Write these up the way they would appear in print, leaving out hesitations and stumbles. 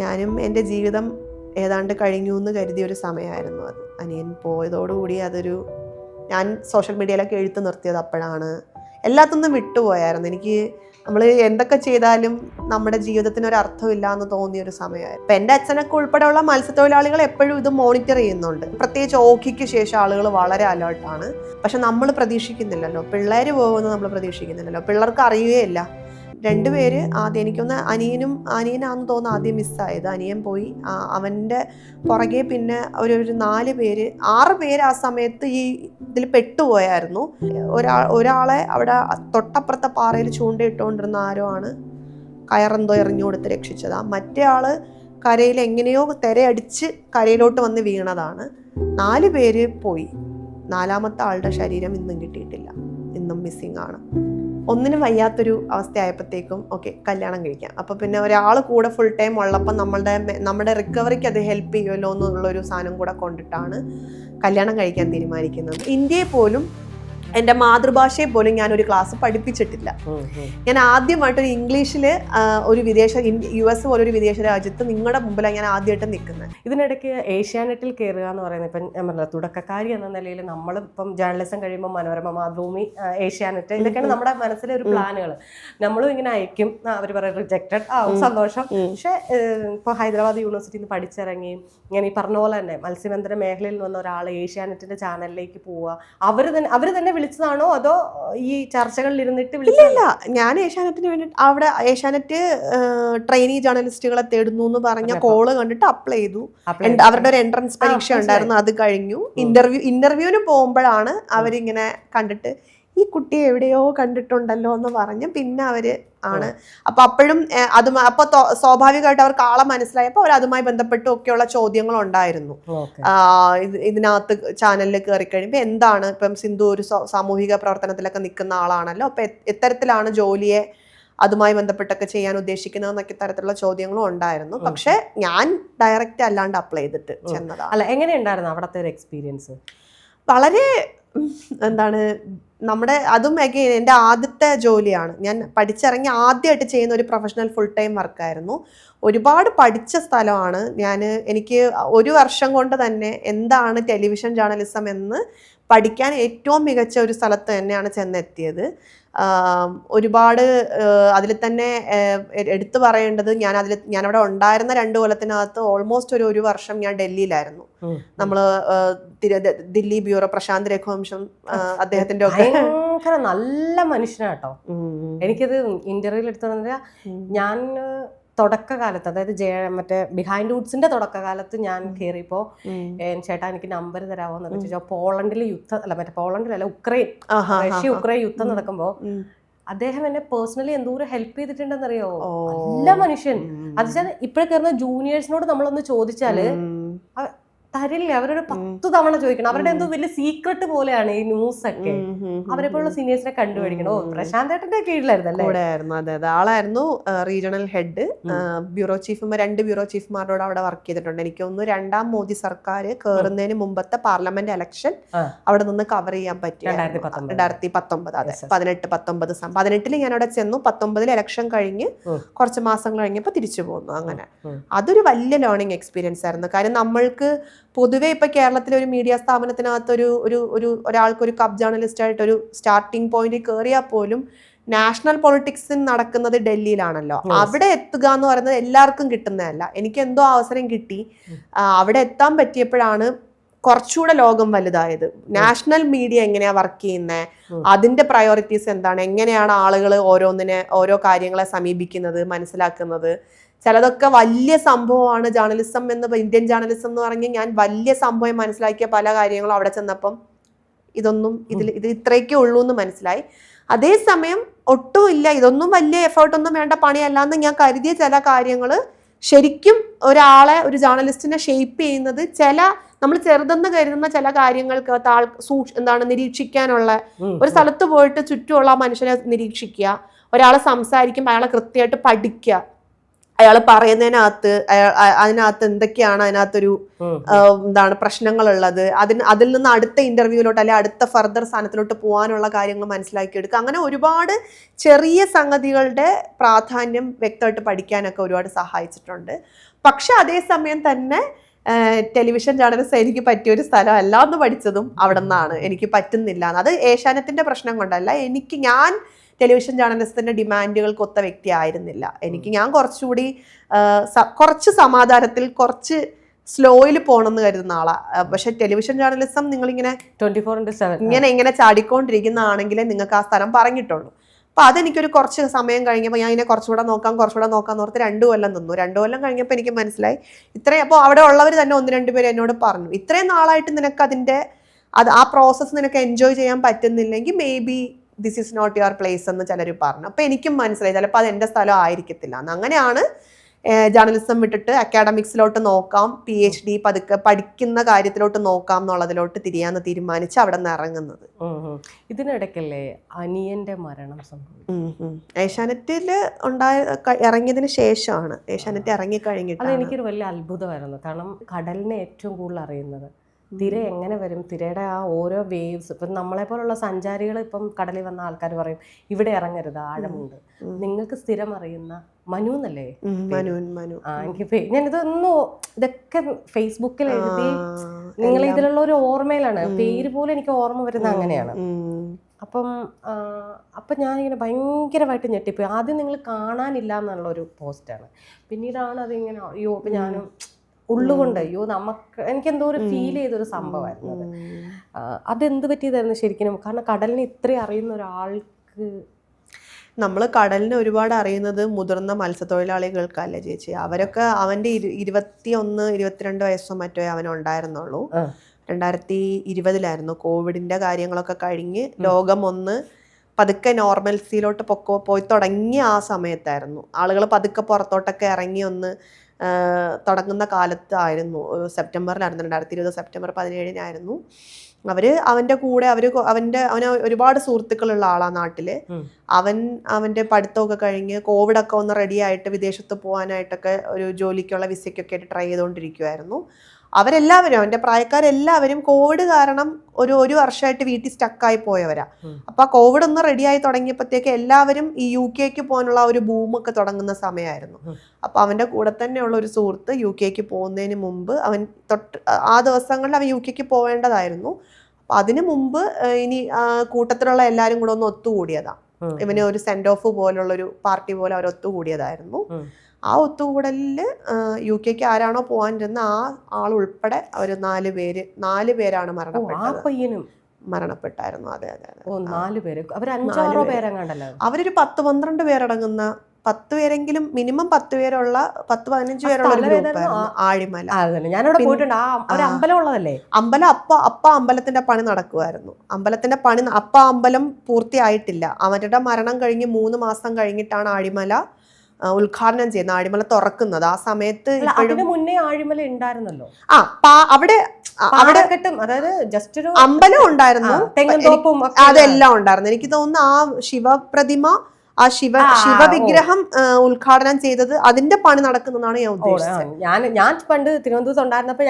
ഞാനും എൻ്റെ ജീവിതം ഏതാണ്ട് കഴിഞ്ഞു എന്ന് കരുതിയ ഒരു സമയമായിരുന്നു അത്. അനിയൻ പോയതോടുകൂടി ഞാൻ സോഷ്യൽ മീഡിയയിലൊക്കെ എഴുത്ത് നിർത്തിയത് അപ്പോഴാണ്. എല്ലാത്തൊന്നും വിട്ടുപോയായിരുന്നു. എനിക്ക് നമ്മൾ എന്തൊക്കെ ചെയ്താലും നമ്മുടെ ജീവിതത്തിന് ഒരു അർത്ഥമില്ല എന്ന് തോന്നിയൊരു സമയമായിരുന്നു. ഇപ്പം എൻ്റെ അച്ഛനൊക്കെ ഉൾപ്പെടെയുള്ള മത്സ്യത്തൊഴിലാളികൾ എപ്പോഴും ഇത് മോണിറ്റർ ചെയ്യുന്നുണ്ട്. പ്രത്യേകിച്ച് ഓഖിക്ക് ശേഷം ആളുകൾ വളരെ അലേർട്ടാണ്. പക്ഷെ നമ്മൾ പ്രതീക്ഷിക്കുന്നില്ലല്ലോ, പിള്ളേർ പോകുന്നത് നമ്മൾ പ്രതീക്ഷിക്കുന്നില്ലല്ലോ, പിള്ളേർക്ക് അറിയുകയില്ല. രണ്ടുപേര് ആദ്യം, എനിക്കൊന്ന് അനിയനാന്ന് തോന്നുന്നു ആദ്യം മിസ്സായത്. അനിയൻ പോയി, അവൻ്റെ പുറകെ പിന്നെ ഒരു 6 പേര് ആ സമയത്ത് ഈ ഇതിൽ പെട്ടുപോയായിരുന്നു. ഒരാളെ അവിടെ തൊട്ടപ്പുറത്തെ പാറയിൽ ചൂണ്ടയിട്ടുകൊണ്ടിരുന്ന ആരോ ആണ് കയറെന്തോ എറിഞ്ഞു കൊടുത്ത് രക്ഷിച്ചത്. മറ്റേ ആള് കരയിൽ എങ്ങനെയോ തിരയടിച്ച് കരയിലോട്ട് വന്ന് വീണതാണ്. 4 പേര് പോയി. 4ാമത്തെ ആളുടെ ശരീരം ഇന്നും കിട്ടിയിട്ടില്ല, ഇന്നും മിസ്സിങ് ആണ്. ഒന്നിനും വയ്യാത്തൊരു അവസ്ഥയായപ്പോഴത്തേക്കും ഓക്കെ, കല്യാണം കഴിക്കാം. അപ്പോൾ പിന്നെ ഒരാൾ കൂടെ ഫുൾ ടൈം ഉള്ളപ്പോൾ നമ്മുടെ റിക്കവറിക്ക് അത് ഹെൽപ്പ് ചെയ്യുമല്ലോ എന്നുള്ളൊരു സാധനം കൂടെ കൊണ്ടിട്ടാണ് കല്യാണം കഴിക്കാൻ തീരുമാനിക്കുന്നത്. ഇന്ത്യയെ പോലും, എൻ്റെ മാതൃഭാഷയെ പോലും ഞാനൊരു ക്ലാസ് പഠിപ്പിച്ചിട്ടില്ല. ഞാൻ ആദ്യമായിട്ടൊരു ഇംഗ്ലീഷിൽ US പോലൊരു വിദേശ രാജ്യത്ത് നിങ്ങളുടെ മുമ്പിലാണ് ഞാൻ ആദ്യമായിട്ട് നിൽക്കുന്നത്. ഇതിനിടയ്ക്ക് ഏഷ്യാനെറ്റിൽ കയറുക എന്ന് പറയുന്നത്, ഇപ്പം ഞാൻ പറഞ്ഞ തുടക്കക്കാരി എന്ന നിലയിൽ നമ്മളിപ്പം ജേർണലിസം കഴിയുമ്പോൾ മനോരമ, മാതൃഭൂമി, ഏഷ്യാനെറ്റ്, ഇതൊക്കെയാണ് നമ്മുടെ മനസ്സിലെ ഒരു പ്ലാനുകൾ. നമ്മളും ഇങ്ങനെ അയക്കും, അവർ പറയും റിജക്റ്റഡ്, സന്തോഷം. പക്ഷെ ഇപ്പോൾ ഹൈദരാബാദ് യൂണിവേഴ്സിറ്റിയിൽ നിന്ന് പഠിച്ചിറങ്ങിയും ഞാൻ ഈ പറഞ്ഞ പോലെ തന്നെ മത്സ്യബന്ധന മേഖലയിൽ നിന്ന് വന്ന ഒരാൾ ഏഷ്യാനെറ്റിന്റെ ചാനലിലേക്ക് പോവുക, അവർ തന്നെ വിളിച്ചതാണോ അതോ ഈ ചർച്ചകളിൽ ഇരുന്നിട്ട് വിളിച്ചില്ല? ഞാൻ ഏഷ്യാനെറ്റിന് വേണ്ടി അവിടെ ഏഷ്യാനെറ്റ് ട്രെയിനി ജേർണലിസ്റ്റുകളെ തേടുന്നു എന്ന് പറഞ്ഞ കോള് കണ്ടിട്ട് അപ്ലൈ ചെയ്തു. അവരുടെ ഒരു എൻട്രൻസ് പരീക്ഷ ഉണ്ടായിരുന്നു, അത് കഴിഞ്ഞു. ഇന്റർവ്യൂവിന് പോകുമ്പോഴാണ് അവരിങ്ങനെ കണ്ടിട്ട് ഈ കുട്ടിയെ എവിടെയോ കണ്ടിട്ടുണ്ടല്ലോ എന്ന് പറഞ്ഞ് പിന്നെ അവര് ആണ്. അപ്പൊ അപ്പോഴും അപ്പൊ സ്വാഭാവികമായിട്ട് അവർക്ക് ആളെ മനസ്സിലായപ്പോൾ അവർ അതുമായി ബന്ധപ്പെട്ട് ഒക്കെയുള്ള ചോദ്യങ്ങൾ ഉണ്ടായിരുന്നു. ഇതിനകത്ത് ചാനലിൽ കയറി കഴിയുമ്പോൾ എന്താണ്, ഇപ്പം സിന്ധു ഒരു സാമൂഹിക പ്രവർത്തനത്തിലൊക്കെ നിൽക്കുന്ന ആളാണല്ലോ, അപ്പൊ എത്തരത്തിലാണ് ജോലിയെ അതുമായി ബന്ധപ്പെട്ടൊക്കെ ചെയ്യാൻ ഉദ്ദേശിക്കുന്നതെന്നൊക്കെ തരത്തിലുള്ള ചോദ്യങ്ങളും ഉണ്ടായിരുന്നു. പക്ഷെ ഞാൻ ഡയറക്റ്റ് അല്ലാണ്ട് അപ്ലൈ ചെയ്തിട്ട് ചെന്നതാണ്. അല്ല, എങ്ങനെയുണ്ടായിരുന്നു അവിടുത്തെ ഒരു എക്സ്പീരിയൻസ്? വളരെ അതും അഗെയിൻ എൻ്റെ ആദ്യത്തെ ജോലിയാണ്. ഞാൻ പഠിച്ചിറങ്ങി ആദ്യമായിട്ട് ചെയ്യുന്ന ഒരു പ്രൊഫഷണൽ ഫുൾ ടൈം വർക്കായിരുന്നു. ഒരുപാട് പഠിച്ച സ്ഥലമാണ്. എനിക്ക് 1 വർഷം കൊണ്ട് തന്നെ എന്താണ് ടെലിവിഷൻ ജേർണലിസം എന്ന് പഠിക്കാൻ ഏറ്റവും മികച്ച ഒരു സ്ഥലത്ത് തന്നെയാണ് ചെന്നെത്തിയത്. ഒരുപാട് അതിൽ തന്നെ എടുത്തു പറയേണ്ടത്, ഞാനവിടെ ഉണ്ടായിരുന്ന 2 കൊല്ലത്തിനകത്ത് ഓൾമോസ്റ്റ് ഒരു വർഷം ഞാൻ ഡൽഹിയിലായിരുന്നു. നമ്മള് ദില്ലി ബ്യൂറോ, പ്രശാന്ത് രഘുവംശം അദ്ദേഹത്തിന്റെ ഒക്കെ നല്ല മനുഷ്യനാട്ടോ. എനിക്കത് ഇന്റർവ്യൂവിൽ എടുത്തു പറഞ്ഞാൽ, ഞാൻ തുടക്കകാലത്ത്, അതായത് മറ്റേ ബിഹൈൻഡ് വുഡ്സിന്റെ തുടക്കകാലത്ത് ഞാൻ കയറിയപ്പോൾ ചേട്ടാ എനിക്ക് നമ്പർ തരാമോ എന്നൊക്കെ ചോദിച്ചാൽ, പോളണ്ടിലെ പോളണ്ടിലല്ല, റഷ്യ ഉക്രൈൻ യുദ്ധം നടക്കുമ്പോൾ അദ്ദേഹം എന്നെ പേഴ്സണലി എന്തോരം ഹെൽപ്പ് ചെയ്തിട്ടുണ്ടെന്നറിയോ. നല്ല മനുഷ്യൻ. അത് വെച്ചാൽ ഇപ്പോഴേ കയറുന്ന ജൂനിയേഴ്സിനോട് നമ്മളൊന്ന് ചോദിച്ചാല് തരില്ല, അവരോട് 10 തവണ ചോദിക്കണം. അവരുടെ എന്തോ വലിയ സീക്രട്ട് പോലെയാണ് ഈ ന്യൂസ് ഒക്കെ. അവരെ പോലുള്ള സീനിയേഴ്സിനെ കണ്ടുപിടിക്കണം. പ്രശാന്ത് ഏട്ടന്റെ കീഴിലായിരുന്നല്ലേ? അതെ, ആളായിരുന്നു റീജിയണൽ ഹെഡ്. ബ്യൂറോ ചീഫുമാർ, 2 ബ്യൂറോ ചീഫുമാരോട് അവിടെ വർക്ക് ചെയ്തിട്ടുണ്ട്. എനിക്ക് തോന്നുന്നു 2ാം മോദി സർക്കാർ കയറുന്നതിന് മുമ്പത്തെ പാർലമെന്റ് ഇലക്ഷൻ അവിടെ നിന്ന് കവർ ചെയ്യാൻ പറ്റി. 2019, അതെ, 18 ഞാൻ അവിടെ ചെന്നു. 19 ഇലക്ഷൻ കഴിഞ്ഞ് കുറച്ച് മാസങ്ങൾ കഴിഞ്ഞപ്പോൾ തിരിച്ചു പോന്നു. അങ്ങനെ അതൊരു വലിയ ലേണിംഗ് എക്സ്പീരിയൻസ് ആയിരുന്നു. കാര്യം നമ്മൾക്ക് പൊതുവെ ഇപ്പൊ കേരളത്തിലെ ഒരു മീഡിയ സ്ഥാപനത്തിനകത്ത് ഒരാൾക്കൊരു കപ്പ് ജേർണലിസ്റ്റ് ആയിട്ട് ഒരു സ്റ്റാർട്ടിംഗ് പോയിന്റിൽ കയറിയാൽ പോലും നാഷണൽ പൊളിറ്റിക്സ് നടക്കുന്നത് ഡൽഹിയിലാണല്ലോ. അവിടെ എത്തുക എന്ന് പറയുന്നത് എല്ലാവർക്കും കിട്ടുന്നതല്ല. എനിക്ക് എന്തോ അവസരം കിട്ടി. അവിടെ എത്താൻ പറ്റിയപ്പോഴാണ് കുറച്ചുകൂടെ ലോകം വലുതായത്. നാഷണൽ മീഡിയ എങ്ങനെയാ വർക്ക് ചെയ്യുന്നത്, അതിന്റെ പ്രയോറിറ്റീസ് എന്താണ്, എങ്ങനെയാണ് ആളുകൾ ഓരോ കാര്യങ്ങളെ സമീപിക്കുന്നത്, മനസ്സിലാക്കുന്നത്. ചിലതൊക്കെ വലിയ സംഭവമാണ് ജേർണലിസം ഇന്ത്യൻ ജേർണലിസം എന്ന് പറഞ്ഞ് ഞാൻ വലിയ സംഭവം മനസ്സിലാക്കിയ പല കാര്യങ്ങളും അവിടെ ചെന്നപ്പം ഇത് ഇത്രയൊക്കെ ഉള്ളൂ എന്ന് മനസ്സിലായി. അതേസമയം ഒട്ടുമില്ല, ഇതൊന്നും വലിയ എഫേർട്ടൊന്നും വേണ്ട പണിയല്ല എന്ന് ഞാൻ കരുതിയ ചില കാര്യങ്ങൾ ശരിക്കും ഒരു ജേർണലിസ്റ്റിനെ ഷേപ്പ് ചെയ്യുന്നത്, നമ്മൾ ചെറുതെന്ന് കരുതുന്ന ചില കാര്യങ്ങൾക്ക് നിരീക്ഷിക്കാനുള്ള, ഒരു സ്ഥലത്ത് പോയിട്ട് ചുറ്റുമുള്ള മനുഷ്യനെ നിരീക്ഷിക്കുക, ഒരാളെ സംസാരിക്കുമ്പോൾ അയാളെ കൃത്യമായിട്ട് പഠിക്കുക, അയാൾ പറയുന്നതിനകത്ത് അതിനകത്ത് എന്തൊക്കെയാണ് അതിനകത്തൊരു എന്താണ് പ്രശ്നങ്ങളുള്ളത്, അതിൽ നിന്ന് അടുത്ത ഇന്റർവ്യൂവിലോട്ട് അല്ലെ അടുത്ത ഫർദർ സ്ഥാനത്തിലോട്ട് പോകാനുള്ള കാര്യങ്ങൾ മനസ്സിലാക്കിയെടുക്കുക. അങ്ങനെ ഒരുപാട് ചെറിയ സംഗതികളുടെ പ്രാധാന്യം വ്യക്തമായിട്ട് പഠിക്കാനൊക്കെ ഒരുപാട് സഹായിച്ചിട്ടുണ്ട്. പക്ഷെ അതേസമയം തന്നെ ടെലിവിഷൻ ചാനൽസ് എനിക്ക് പറ്റിയൊരു സ്ഥലമല്ല എന്ന് പഠിച്ചതും അവിടെ നിന്നാണ്. എനിക്ക് പറ്റുന്നില്ല, അത് ഏഷ്യാനെറ്റിന്റെ പ്രശ്നം കൊണ്ടല്ല, ഞാൻ ടെലിവിഷൻ ജേർണലിസത്തിന്റെ ഡിമാൻഡുകൾക്ക് ഒത്ത വ്യക്തി ആയിരുന്നില്ല. ഞാൻ കുറച്ചുകൂടി കുറച്ച് സമാധാനത്തിൽ കുറച്ച് സ്ലോയിൽ പോകണമെന്ന് കരുതുന്ന ആളാ. പക്ഷെ ടെലിവിഷൻ ജേർണലിസം നിങ്ങളിങ്ങനെ 24/7 ഇങ്ങനെ ചാടിക്കൊണ്ടിരിക്കുന്നതാണെങ്കിലേ നിങ്ങൾക്ക് ആ സ്ഥലം പറഞ്ഞിട്ടുള്ളൂ. അപ്പൊ അതെനിക്കൊരു കുറച്ച് സമയം കഴിഞ്ഞപ്പോൾ ഞാൻ ഇതിനെ കുറച്ചുകൂടെ നോക്കാന്ന് ഓർത്ത് 2 കൊല്ലം നിന്നു. 2 കൊല്ലം കഴിഞ്ഞപ്പോൾ എനിക്ക് മനസ്സിലായി ഇത്രയും. അപ്പോൾ അവിടെ ഉള്ളവർ തന്നെ 1-2 പേര് എന്നോട് പറഞ്ഞു, ഇത്രയും നാളായിട്ട് നിനക്ക് ആ പ്രോസസ്സ് നിനക്ക് എൻജോയ് ചെയ്യാൻ പറ്റുന്നില്ലെങ്കിൽ maybe this is not your place എന്ന് ചിലർ പറഞ്ഞു. അപ്പോൾ എനിക്കും മനസ്സിലായി ചിലപ്പോൾ അത് എൻ്റെ സ്ഥലം ആയിരിക്കത്തില്ല എന്ന്. അങ്ങനെയാണ് ജേർണലിസം വിട്ടിട്ട് അക്കാഡമിക്സിലോട്ട് നോക്കാം, PhD പതുക്കെ പഠിക്കുന്ന കാര്യത്തിലോട്ട് നോക്കാം എന്നുള്ളതിലോട്ട് തിരിയാന്ന് തീരുമാനിച്ച് അവിടെ നിന്ന് ഇറങ്ങുന്നത്. ഇതിനിടയ്ക്കല്ലേ അനിയന്റെ മരണം സംഭവിച്ചു? ഏഷ്യാനെറ്റിൽ ഇറങ്ങിയതിന് ശേഷമാണ്. ഏഷ്യാനെറ്റ് ഇറങ്ങിക്കഴിഞ്ഞിട്ട് അത് എനിക്കൊരു വലിയ അത്ഭുതമായിരുന്നു. കാരണം കടലിനെ ഏറ്റവും കൂടുതൽ അറിയുന്നത് തിര എങ്ങനെ വരും, തിരയുടെ ആ ഓരോ വേവ്സ്. ഇപ്പം നമ്മളെ പോലുള്ള സഞ്ചാരികൾ ഇപ്പം കടലിൽ വന്ന ആൾക്കാർ പറയും ഇവിടെ ഇറങ്ങരുത്, ആഴമുണ്ട്. നിങ്ങൾക്ക് സ്ഥിരം അറിയുന്ന മനു എന്നല്ലേ? എനിക്ക് ഇതൊക്കെ ഫേസ്ബുക്കിൽ എഴുതി നിങ്ങൾ ഇതിലുള്ള ഒരു ഓർമ്മയിലാണ്, പേര് പോലും എനിക്ക് ഓർമ്മ വരുന്നത് അങ്ങനെയാണ്. അപ്പം ഞാനിങ്ങനെ ഭയങ്കരമായിട്ട് ഞെട്ടിപ്പോയി. ആദ്യം നിങ്ങൾ കാണാനില്ല എന്നുള്ള ഒരു പോസ്റ്റാണ്, പിന്നീടാണ് അതിങ്ങനെ അയ്യോ. അപ്പം ഞാനും ഉള്ളുകൊണ്ട് അയ്യോ എനിക്കെന്തോ ഒരു ഫീൽ ചെയ്തൊരു സംഭവമായിരുന്നു അത്. അതെന്ത് പറ്റിയതായിരുന്നു ശരിക്കും? കാരണം കടലിനെ ഇത്രയും അറിയുന്ന ഒരാൾക്ക്. നമ്മൾ കടലിനെ ഒരുപാട് അറിയുന്നത് മുതിർന്ന മത്സ്യത്തൊഴിലാളികൾക്കല്ലേ ചേച്ചി. അവരൊക്കെ അവൻ്റെ 21-22 വയസ്സോ മറ്റോ അവനുണ്ടായിരുന്നുള്ളൂ. 2020 കോവിഡിന്റെ കാര്യങ്ങളൊക്കെ കഴിഞ്ഞ് ലോകം പതുക്കെ നോർമൽസിയിലോട്ട് പോയി തുടങ്ങിയ ആ സമയത്തായിരുന്നു. ആളുകൾ പതുക്കെ പുറത്തോട്ടൊക്കെ ഇറങ്ങി തുടങ്ങുന്ന കാലത്തായിരുന്നു. സെപ്റ്റംബറിലായിരുന്നു, 2020 സെപ്റ്റംബർ 17-നായിരുന്നു. അവൻ്റെ കൂടെ അവന് ഒരുപാട് സുഹൃത്തുക്കളുള്ള ആളാ നാട്ടില്. അവന്റെ പഠിത്തമൊക്കെ കഴിഞ്ഞ് കോവിഡൊക്കെ റെഡിയായിട്ട് വിദേശത്ത് പോകാനായിട്ടൊക്കെ ഒരു ജോലിക്കുള്ള വിസയ്ക്കൊക്കെ ആയിട്ട് ട്രൈ ചെയ്തുകൊണ്ടിരിക്കുമായിരുന്നു. അവരെല്ലാവരും, അവന്റെ പ്രായക്കാരെല്ലാവരും കോവിഡ് കാരണം ഒരു വർഷമായിട്ട് വീട്ടിൽ സ്റ്റക്കായി പോയവരാ. അപ്പൊ ആ കോവിഡ് റെഡിയായി തുടങ്ങിയപ്പോഴത്തേക്ക് എല്ലാവരും ഈ UK പോകാനുള്ള ഒരു ബൂമൊക്കെ തുടങ്ങുന്ന സമയമായിരുന്നു. അപ്പൊ അവന്റെ കൂടെ തന്നെയുള്ള ഒരു സുഹൃത്ത് UK പോകുന്നതിന് മുമ്പ് ആ ദിവസങ്ങളിൽ അവൻ UK പോവേണ്ടതായിരുന്നു. അപ്പൊ അതിനു മുമ്പ് ഇനി കൂട്ടത്തിലുള്ള എല്ലാവരും കൂടെ ഒത്തുകൂടിയതാ. ഇവന് ഒരു സെൻഡ് ഓഫ് പോലുള്ള ഒരു പാർട്ടി പോലെ അവർ ഒത്തുകൂടിയതായിരുന്നു. ആ ഒത്തുകൂടലില് UK ആരാണോ പോകാനിരുന്ന ആ ആൾ ഉൾപ്പെടെ അവർ 4 പേരാണ് മരണപ്പെട്ടായിരുന്നു. അതെ. അവരൊരു 10-12 പേരടങ്ങുന്ന 10 പേരെങ്കിലും മിനിമം 10 പേരുള്ള 10-15 പേരുള്ള ഒരു ഗ്രൂപ്പായിരുന്നു ആഴിമല. അമ്പലം അമ്പലത്തിന്റെ പണി നടക്കുമായിരുന്നു. അമ്പലം പൂർത്തിയായിട്ടില്ല. അവരുടെ മരണം കഴിഞ്ഞ് 3 മാസം കഴിഞ്ഞിട്ടാണ് ആഴിമല ഉദ്ഘാടനം ചെയ്യുന്നത്, ആഴിമല തുറക്കുന്നത്. ആ സമയത്ത് മുന്നേ ആഴിമല ഉണ്ടായിരുന്നല്ലോ. അവിടെ അമ്പലം ഉണ്ടായിരുന്നു, അതെല്ലാം ഉണ്ടായിരുന്നു. എനിക്ക് തോന്നുന്നു ആ ശിവപ്രതിമ, ആ ശിവവിഗ്രഹം ഉദ്ഘാടനം ചെയ്തത് അതിന്റെ പണി നടക്കുന്നതാണ് ഞാൻ ഉദ്ദേശിച്ചത്. ഞാൻ പണ്ട് തിരുവനന്തപുരത്ത് ഉണ്ടായിരുന്നപ്പോൾ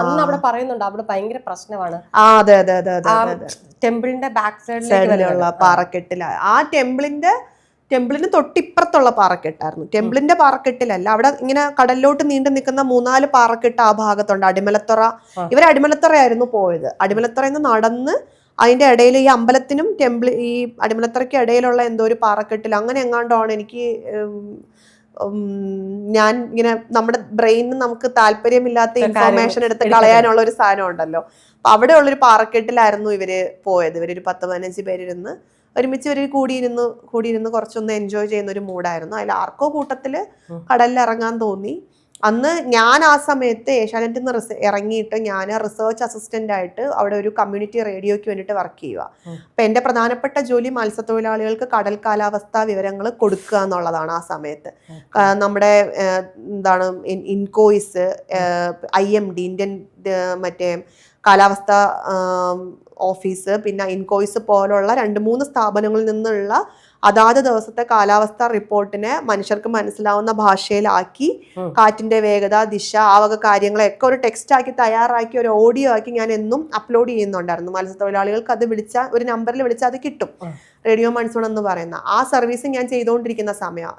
അന്ന് അവിടെ പറയുന്നുണ്ട് അവിടെ ഭയങ്കര പ്രശ്നമാണ്. അതെ. ടെമ്പിളിന്റെ ബാക്ക് സൈഡിലുള്ള പാറക്കെട്ടില, ആ ടെമ്പിളിന് തൊട്ടിപ്പുറത്തുള്ള പാറക്കെട്ടായിരുന്നു. ടെമ്പിളിന്റെ പാറക്കെട്ടിലല്ല, അവിടെ ഇങ്ങനെ കടലിലോട്ട് നീണ്ടു നിൽക്കുന്ന 3-4 പാറക്കെട്ട് ആ ഭാഗത്തുണ്ട്. ഇവർ അടിമലത്തുറയായിരുന്നു പോയത്. അടിമലത്തുറയിൽ നിന്ന് നടന്ന് അതിന്റെ ഇടയിൽ ഈ അമ്പലത്തിനും ഈ അടിമലത്തുറയ്ക്ക് ഇടയിലുള്ള എന്തോ ഒരു പാറക്കെട്ടിൽ അങ്ങനെ എങ്ങാണ്ടാണ്. എനിക്ക് ഞാൻ ഇങ്ങനെ നമ്മുടെ ബ്രെയിനിന് നമുക്ക് താല്പര്യമില്ലാത്ത ഇൻഫോർമേഷൻ എടുത്ത് കളയാനുള്ള ഒരു സാധനം ഉണ്ടല്ലോ. അപ്പൊ അവിടെ ഉള്ളൊരു പാറക്കെട്ടിലായിരുന്നു ഇവര് പോയത്. ഇവരൊരു 10-15 പേരിരുന്ന് ഒരുമിച്ച് ഇവർ കൂടിയിരുന്ന് കുറച്ചൊന്ന് എൻജോയ് ചെയ്യുന്ന ഒരു മൂഡായിരുന്നു. അതിൽ ആർക്കോ കൂട്ടത്തില് കടലിൽ ഇറങ്ങാൻ തോന്നി. അന്ന് ഞാൻ ആ സമയത്ത് ഏഷ്യാനെറ്റിൽ നിന്ന് ഇറങ്ങിയിട്ട് ഞാൻ റിസർച്ച് അസിസ്റ്റന്റ് ആയിട്ട് അവിടെ ഒരു കമ്മ്യൂണിറ്റി റേഡിയോയ്ക്ക് വേണ്ടിയിട്ട് വർക്ക് ചെയ്യുക. അപ്പൊ എന്റെ പ്രധാനപ്പെട്ട ജോലി മത്സ്യത്തൊഴിലാളികൾക്ക് കടൽ കാലാവസ്ഥാ വിവരങ്ങൾ കൊടുക്കുക എന്നുള്ളതാണ്. ആ സമയത്ത് നമ്മുടെ ഇൻകോയിസ്, IMD ഇന്ത്യൻ മറ്റേ കാലാവസ്ഥ ഓഫീസ്, പിന്നെ ഇൻകോയിസ് പോലുള്ള 2-3 സ്ഥാപനങ്ങളിൽ നിന്നുള്ള അതാത് ദിവസത്തെ കാലാവസ്ഥ റിപ്പോർട്ടിനെ മനുഷ്യർക്ക് മനസ്സിലാവുന്ന ഭാഷയിലാക്കി കാറ്റിന്റെ വേഗത, ദിശ, ആ വക കാര്യങ്ങളൊക്കെ ഒരു ടെക്സ്റ്റ് ആക്കി തയ്യാറാക്കി ഒരു ഓഡിയോ ആക്കി ഞാൻ എന്നും അപ്ലോഡ് ചെയ്യുന്നുണ്ടായിരുന്നു. മത്സ്യത്തൊഴിലാളികൾക്ക് അത് ഒരു നമ്പറിൽ വിളിച്ചാൽ അത് കിട്ടും. റേഡിയോ മൺസൂൺ എന്ന് പറയുന്ന ആ സർവീസ് ഞാൻ ചെയ്തുകൊണ്ടിരിക്കുന്ന സമയം,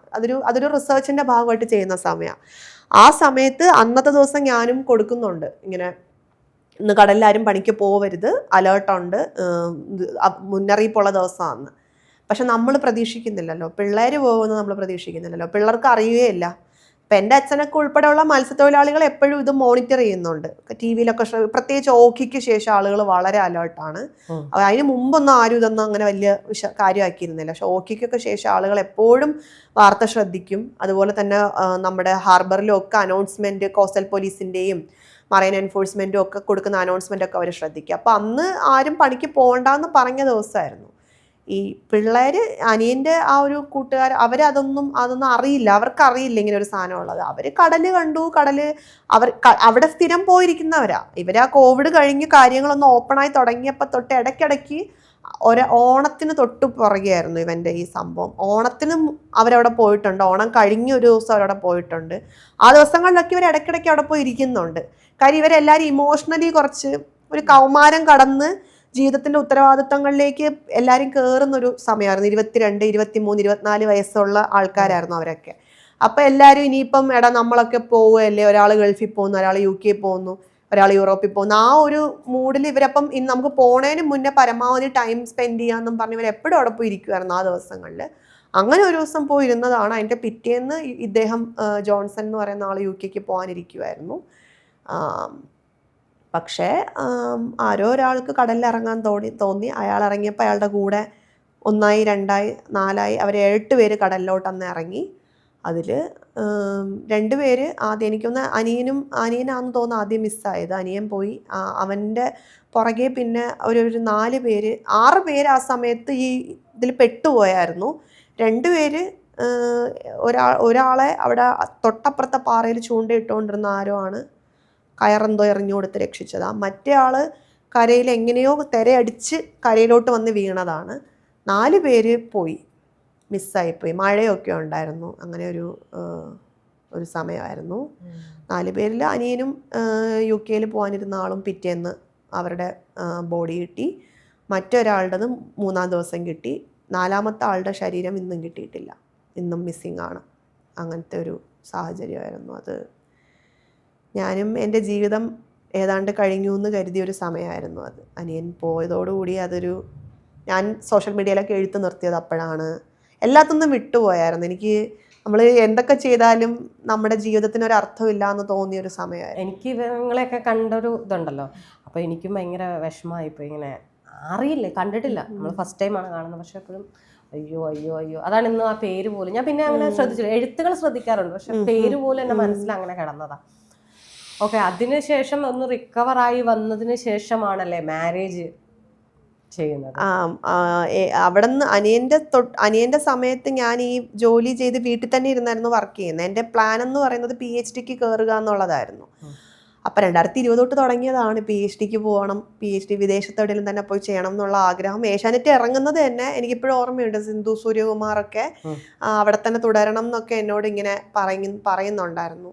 അതൊരു റിസർച്ചിന്റെ ഭാഗമായിട്ട് ചെയ്യുന്ന സമയം. ആ സമയത്ത് അന്നത്തെ ദിവസം ഞാനും കൊടുക്കുന്നുണ്ട് ഇങ്ങനെ, ഇന്ന് കടലിലാരും പണിക്ക് പോവരുത്, അലേർട്ടുണ്ട്, മുന്നറിയിപ്പുള്ള ദിവസമാണ്. പക്ഷെ നമ്മൾ പ്രതീക്ഷിക്കുന്നില്ലല്ലോ, പിള്ളേർ പോകുന്നത് നമ്മൾ പ്രതീക്ഷിക്കുന്നില്ലല്ലോ, പിള്ളേർക്ക് അറിയുകയില്ല. ഇപ്പം എൻ്റെ അച്ഛനൊക്കെ ഉൾപ്പെടെയുള്ള മത്സ്യത്തൊഴിലാളികൾ എപ്പോഴും ഇത് മോണിറ്റർ ചെയ്യുന്നുണ്ട്. ടി വിയിലൊക്കെ പ്രത്യേകിച്ച് ഓഖിക്ക് ശേഷം ആളുകൾ വളരെ അലേർട്ടാണ്. അതിന് മുമ്പൊന്നും ആരും ഇതൊന്നും അങ്ങനെ വലിയ കാര്യമാക്കിയിരുന്നില്ല. പക്ഷെ ഓഖിക്കൊക്കെ ശേഷം ആളുകൾ എപ്പോഴും വാർത്ത ശ്രദ്ധിക്കും. അതുപോലെ തന്നെ നമ്മുടെ ഹാർബറിലും ഒക്കെ അനൗൺസ്മെൻറ്റ്, കോസ്റ്റൽ പോലീസിൻ്റെയും മറൈൻ എൻഫോഴ്സ്മെൻറ്റും ഒക്കെ കൊടുക്കുന്ന അനൗൺസ്മെൻ്റ് ഒക്കെ അവർ ശ്രദ്ധിക്കുക. അപ്പോൾ അന്ന് ആരും പണിക്ക് പോകണ്ടെന്ന് പറഞ്ഞ ദിവസമായിരുന്നു. ഈ പിള്ളേർ, അനിയൻ്റെ ആ ഒരു കൂട്ടുകാർ, അതൊന്നും അറിയില്ല, അവർക്കറിയില്ല ഇങ്ങനെ ഒരു സാധനം ഉള്ളത്. അവർ കടൽ കണ്ടു, അവിടെ സ്ഥിരം പോയിരിക്കുന്നവരാ. ഇവരാ കോവിഡ് കഴിഞ്ഞ് കാര്യങ്ങളൊന്ന് ഓപ്പണായി തുടങ്ങിയപ്പോൾ തൊട്ട് ഇടയ്ക്കിടയ്ക്ക് ഓണത്തിന് തൊട്ട് പുറകെയായിരുന്നു ഇവൻ്റെ ഈ സംഭവം. ഓണത്തിനും അവരവിടെ പോയിട്ടുണ്ട്, ഓണം കഴിഞ്ഞ ഒരു ദിവസം അവരവിടെ പോയിട്ടുണ്ട്. ആ ദിവസങ്ങളിലൊക്കെ ഇവർ ഇടയ്ക്കിടയ്ക്ക് അവിടെ പോയി ഇരിക്കുന്നുണ്ട്. കാര്യം ഇവരെല്ലാവരും ഇമോഷണലി കുറച്ച് ഒരു കൗമാരം കടന്ന് ജീവിതത്തിൻ്റെ ഉത്തരവാദിത്തങ്ങളിലേക്ക് എല്ലാവരും കയറുന്നൊരു സമയമായിരുന്നു. 22, 23, 24 വയസ്സുള്ള ആൾക്കാരായിരുന്നു അവരൊക്കെ. അപ്പം എല്ലാവരും ഇനിയിപ്പം നമ്മളൊക്കെ പോവുകയല്ലേ, ഒരാൾ ഗൾഫിൽ പോകുന്നു, ഒരാൾ UK പോകുന്നു, ഒരാൾ യൂറോപ്പിൽ പോകുന്നു, ആ ഒരു മൂഡിൽ ഇവരപ്പം നമുക്ക് പോണേന് മുന്നേ പരമാവധി ടൈം സ്പെൻഡ് ചെയ്യാമെന്നും പറഞ്ഞ് ഇവരെപ്പോഴും അവിടെ പോയി ഇരിക്കുമായിരുന്നു ആ ദിവസങ്ങളിൽ. അങ്ങനെ ഒരു ദിവസം പോയിരുന്നതാണ്. അതിൻ്റെ പിറ്റേന്ന് ഇദ്ദേഹം ജോൺസൺ എന്ന് പറയുന്ന ആൾ UK പോകാനിരിക്കുമായിരുന്നു. പക്ഷേ ആരോ ഒരാൾക്ക് കടലിൽ ഇറങ്ങാൻ തോന്നി. അയാൾ ഇറങ്ങിയപ്പോൾ അയാളുടെ കൂടെ 1, 2, 4 അവർ 8 പേര് കടലിലോട്ട് അന്ന് ഇറങ്ങി. അതിൽ 2 പേര് ആദ്യം, എനിക്കൊന്ന് അനിയനാണെന്ന് തോന്നുന്നു ആദ്യം മിസ്സായത്. അനിയൻ പോയി. അവൻ്റെ പുറകെ പിന്നെ ഒരു 4 പേര് 6 പേര് ആ സമയത്ത് ഈ ഇതിൽ പെട്ടുപോയായിരുന്നു. 2 പേര് ഒരാളെ അവിടെ തൊട്ടപ്പുറത്തെ പാറയിൽ ചൂണ്ടയിട്ടുകൊണ്ടിരുന്ന ആരോ ആണ് കയറെന്തോ എറിഞ്ഞു കൊടുത്ത് രക്ഷിച്ചതാ. മറ്റേ ആള് കരയിൽ എങ്ങനെയോ തിരയടിച്ച് കരയിലോട്ട് വന്ന് വീണതാണ്. 4 പേര് പോയി, മിസ്സായിപ്പോയി. മഴയൊക്കെ ഉണ്ടായിരുന്നു. അങ്ങനെ ഒരു സമയമായിരുന്നു. 4 പേരിൽ അനിയനും UK പോകാനിരുന്ന ആളും പിറ്റേന്ന് അവരുടെ ബോഡി കിട്ടി. മറ്റൊരാളുടേത് 3-ാം ദിവസം കിട്ടി. 4-ാമത്തെ ആളുടെ ശരീരം ഇന്നും കിട്ടിയിട്ടില്ല, ഇന്നും മിസ്സിങ് ആണ്. അങ്ങനത്തെ ഒരു സാഹചര്യമായിരുന്നു അത്. ഞാനും എൻ്റെ ജീവിതം ഏതാണ്ട് കഴിഞ്ഞു എന്ന് കരുതിയൊരു സമയമായിരുന്നു അത്. അനിയൻ പോയതോടുകൂടി ഞാൻ സോഷ്യൽ മീഡിയയിലൊക്കെ എഴുത്ത് നിർത്തിയത് അപ്പോഴാണ്. എല്ലാത്തൊന്നും വിട്ടുപോയായിരുന്നു. എനിക്ക് നമ്മൾ എന്തൊക്കെ ചെയ്താലും നമ്മുടെ ജീവിതത്തിന് ഒരു അർത്ഥമില്ല എന്ന് തോന്നിയൊരു സമയമായിരുന്നു. എനിക്ക് ഇവങ്ങളെയൊക്കെ കണ്ടൊരു ഇതുണ്ടല്ലോ, അപ്പോൾ എനിക്കും ഭയങ്കര വിഷമമായിപ്പോൾ. ഇങ്ങനെ അറിയില്ല, കണ്ടിട്ടില്ല, നമ്മൾ ഫസ്റ്റ് ടൈമാണ് കാണുന്നത്. പക്ഷെ എപ്പോഴും അയ്യോ അയ്യോ അയ്യോ, അതാണ് ഇന്നും ആ പേര് പോലും ഞാൻ പിന്നെ അങ്ങനെ ശ്രദ്ധിച്ചില്ല. എഴുത്തുകൾ ശ്രദ്ധിക്കാറുണ്ട്, പക്ഷെ പേര് പോലും എൻ്റെ മനസ്സിൽ അങ്ങനെ കിടന്നതാ. ഓക്കെ, അതിനുശേഷം ഒന്ന് റിക്കവറായി വന്നതിന് ശേഷമാണല്ലേ മാരേജ് ചെയ്യുന്നത്? അവിടെ നിന്ന് അനിയൻ്റെ സമയത്ത് ഞാൻ ഈ ജോലി ചെയ്ത് വീട്ടിൽ തന്നെ ഇരുന്നായിരുന്നു വർക്ക് ചെയ്യുന്നത്. എൻ്റെ പ്ലാൻ എന്ന് പറയുന്നത് PhD കയറുക എന്നുള്ളതായിരുന്നു. അപ്പം 2020 തൊട്ട് തുടങ്ങിയതാണ് PhD പോകണം, PhD വിദേശത്തെവിടെയും തന്നെ പോയി ചെയ്യണം എന്നുള്ള ആഗ്രഹം. ഏഷ്യാനെറ്റ് ഇറങ്ങുന്നത് തന്നെ എനിക്കിപ്പോഴും ഓർമ്മയുണ്ട്. സിന്ധു സൂര്യകുമാറൊക്കെ അവിടെ തന്നെ തുടരണം എന്നൊക്കെ എന്നോട് ഇങ്ങനെ പറയുന്നുണ്ടായിരുന്നു.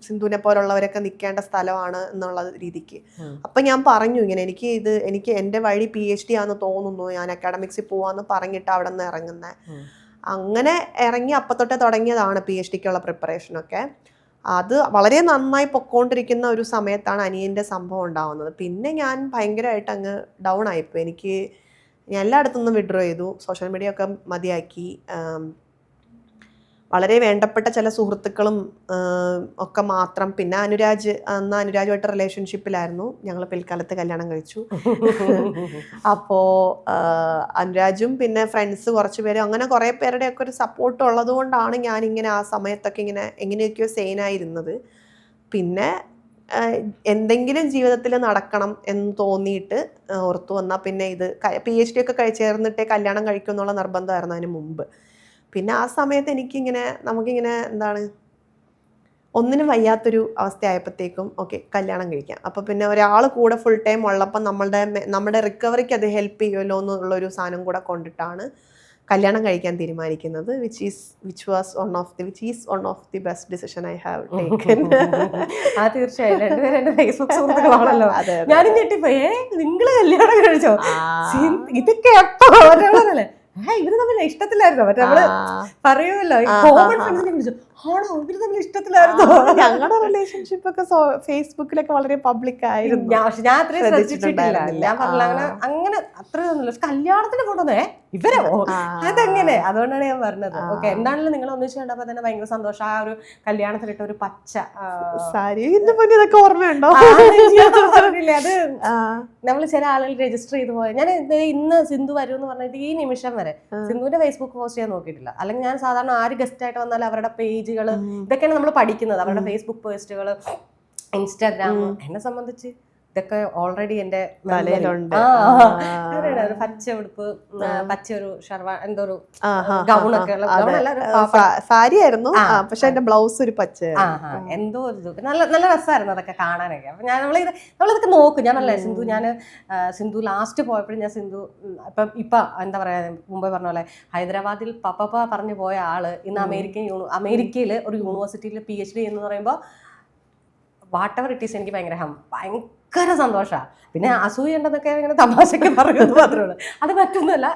സിന്ധുവിനെ പോലുള്ളവരൊക്കെ നിൽക്കേണ്ട സ്ഥലമാണ് എന്നുള്ള രീതിക്ക്. അപ്പം ഞാൻ പറഞ്ഞു ഇങ്ങനെ, എനിക്ക് എൻ്റെ വഴി PhD ആണെന്ന് തോന്നുന്നു, ഞാൻ അക്കാഡമിക്സിൽ പോവാന്ന് പറഞ്ഞിട്ട് അവിടെ നിന്ന് ഇറങ്ങുന്നത്. അങ്ങനെ ഇറങ്ങി അപ്പം തൊട്ടേ തുടങ്ങിയതാണ് PhDക്കുള്ള പ്രിപ്പറേഷനൊക്കെ. അത് വളരെ നന്നായി പൊക്കോണ്ടിരിക്കുന്ന ഒരു സമയത്താണ് അനിയൻ്റെ സംഭവം ഉണ്ടാവുന്നത്. പിന്നെ ഞാൻ ഭയങ്കരമായിട്ട് അങ്ങ് ഡൗൺ ആയിപ്പോയി. ഞാൻ എല്ലായിടത്തുനിന്നും വിഡ്രോ ചെയ്തു, സോഷ്യൽ മീഡിയ ഒക്കെ മതിയാക്കി. വളരെ വേണ്ടപ്പെട്ട ചില സുഹൃത്തുക്കളും ഒക്കെ മാത്രം. പിന്നെ അനുരാജുമായിട്ട് റിലേഷൻഷിപ്പിലായിരുന്നു. ഞങ്ങൾ പിൽക്കാലത്ത് കല്യാണം കഴിച്ചു. അപ്പോൾ അനുരാജും പിന്നെ ഫ്രണ്ട്സ് കുറച്ച് പേരും, അങ്ങനെ കുറേ പേരുടെയൊക്കെ ഒരു സപ്പോർട്ട് ഉള്ളത് കൊണ്ടാണ് ഞാനിങ്ങനെ ആ സമയത്തൊക്കെ ഇങ്ങനെ എങ്ങനെയൊക്കെയോ സെയിനായിരുന്നത്. പിന്നെ എന്തെങ്കിലും ജീവിതത്തിൽ നടക്കണം എന്ന് തോന്നിയിട്ട് ഓർത്തു വന്നാൽ പിന്നെ ഇത് PhD ഒക്കെ ചേർന്നിട്ടേ കല്യാണം കഴിക്കും എന്നുള്ള നിർബന്ധമായിരുന്നു അതിന് മുമ്പ്. പിന്നെ ആ സമയത്ത് നമുക്കിങ്ങനെ എന്താണ്, ഒന്നിനും വയ്യാത്തൊരു അവസ്ഥയായപ്പോഴത്തേക്കും ഓക്കെ കല്യാണം കഴിക്കാം. അപ്പോൾ പിന്നെ ഒരാൾ കൂടെ ഫുൾ ടൈം ഉള്ളപ്പോൾ നമ്മുടെ റിക്കവറിക്ക് അത് ഹെൽപ്പ് ചെയ്യുമല്ലോ എന്നുള്ളൊരു സാധനം കൂടെ കൊണ്ടിട്ടാണ് കല്യാണം കഴിക്കാൻ തീരുമാനിക്കുന്നത്, which is one of the best decision I have taken. തീർച്ചയായും രണ്ടുപേരും എന്റെ ഫേസ്ബുക്ക് സുഹൃത്തുക്കളാണല്ലോ. ഞാനും ഞെട്ടിപ്പോയി, നിങ്ങള് കല്യാണം കഴിച്ചോ, ഇതൊക്കെ എപ്പോ ഇവര് തമ്മിൽ ഇഷ്ടത്തിലായിരുന്നോ? മറ്റേ നമ്മള് പറയുമല്ലോ കോമൺ ഫ്രണ്ട്സിനെ വിളിച്ചു, ആണോ ഇവര് തമ്മിൽ ഇഷ്ടത്തിലായിരുന്നോ? ഞങ്ങളുടെ റിലേഷൻഷിപ്പ് ഒക്കെ ഫേസ്ബുക്കിലൊക്കെ വളരെ പബ്ലിക് ആയിരുന്നു. ഞാൻ അത്രയും ശ്രദ്ധിച്ചിട്ടില്ല. ഞാൻ പറഞ്ഞ അങ്ങനെ അത്രയൊന്നുമില്ല. പക്ഷെ കല്യാണത്തിന് കൊണ്ടുവന്നേ ഇവരോ അതെങ്ങനെ? അതുകൊണ്ടാണ് ഞാൻ പറഞ്ഞത്. ഓക്കെ, എന്താണെങ്കിലും നിങ്ങൾ ഒന്നിച്ച് കണ്ടപ്പോ തന്നെ ഭയങ്കര സന്തോഷം. ആ ഒരു കല്യാണത്തിലിട്ട ഒരു പച്ച സാരി ഇതൊക്കെ ഓർമ്മയുണ്ടോ? അത് നമ്മൾ ചില ആളുകൾ രജിസ്റ്റർ ചെയ്ത് പോയ. ഞാൻ ഇന്ന് സിന്ധു വരും എന്ന് പറഞ്ഞിട്ട് ഈ നിമിഷം വരെ സിന്ധുവിന്റെ ഫേസ്ബുക്ക് പോസ്റ്റ് ചെയ്യാൻ നോക്കിയിട്ടില്ല. അല്ലെങ്കിൽ ഞാൻ സാധാരണ ആര് ഗസ്റ്റ് ആയിട്ട് വന്നാലും അവരുടെ പേജുകൾ ഇതൊക്കെയാണ് നമ്മൾ പഠിക്കുന്നത്, അവരുടെ ഫേസ്ബുക്ക് പോസ്റ്റുകൾ, ഇൻസ്റ്റാഗ്രാം. എന്നെ സംബന്ധിച്ച് ഇതൊക്കെ ഓൾറെഡി എന്റെ തലയിലുണ്ട്. പച്ച ഉടുപ്പ്, പച്ച ഒരു ഷർവ, എന്തോ ഒരു ഗൗണൊക്കെ സാരി ആയിരുന്നു, പക്ഷെ എന്റെ ബ്ലൗസ് ഒരു പച്ച, എന്തോ ഒരു നല്ല നല്ല രസമായിരുന്നു അതൊക്കെ കാണാനൊക്കെ. അപ്പൊ നമ്മളിതൊക്കെ നോക്കും. ഞാൻ പറഞ്ഞില്ലേ സിന്ധു ലാസ്റ്റ് പോയപ്പോഴും ഞാൻ സിന്ധു ഇപ്പൊ എന്താ പറയാ, മുമ്പേ പറഞ്ഞ പോലെ ഹൈദരാബാദിൽ പപ്പ പറഞ്ഞു പോയ ആള് ഇന്ന് അമേരിക്കയിൽ ഒരു യൂണിവേഴ്സിറ്റിയിൽ PhD എന്ന് പറയുമ്പോൾ വാട്ട് എവർ ഇറ്റ് ഈസ് എനിക്ക് ഭയങ്കര സന്തോഷമാണ്. പിന്നെ അസൂയ ഉണ്ടെന്നൊക്കെ ഇങ്ങനെ തമാശക്ക് പറയുന്നത് മാത്രമേ ഉള്ളൂ. അത് പറ്റുന്നല്ല,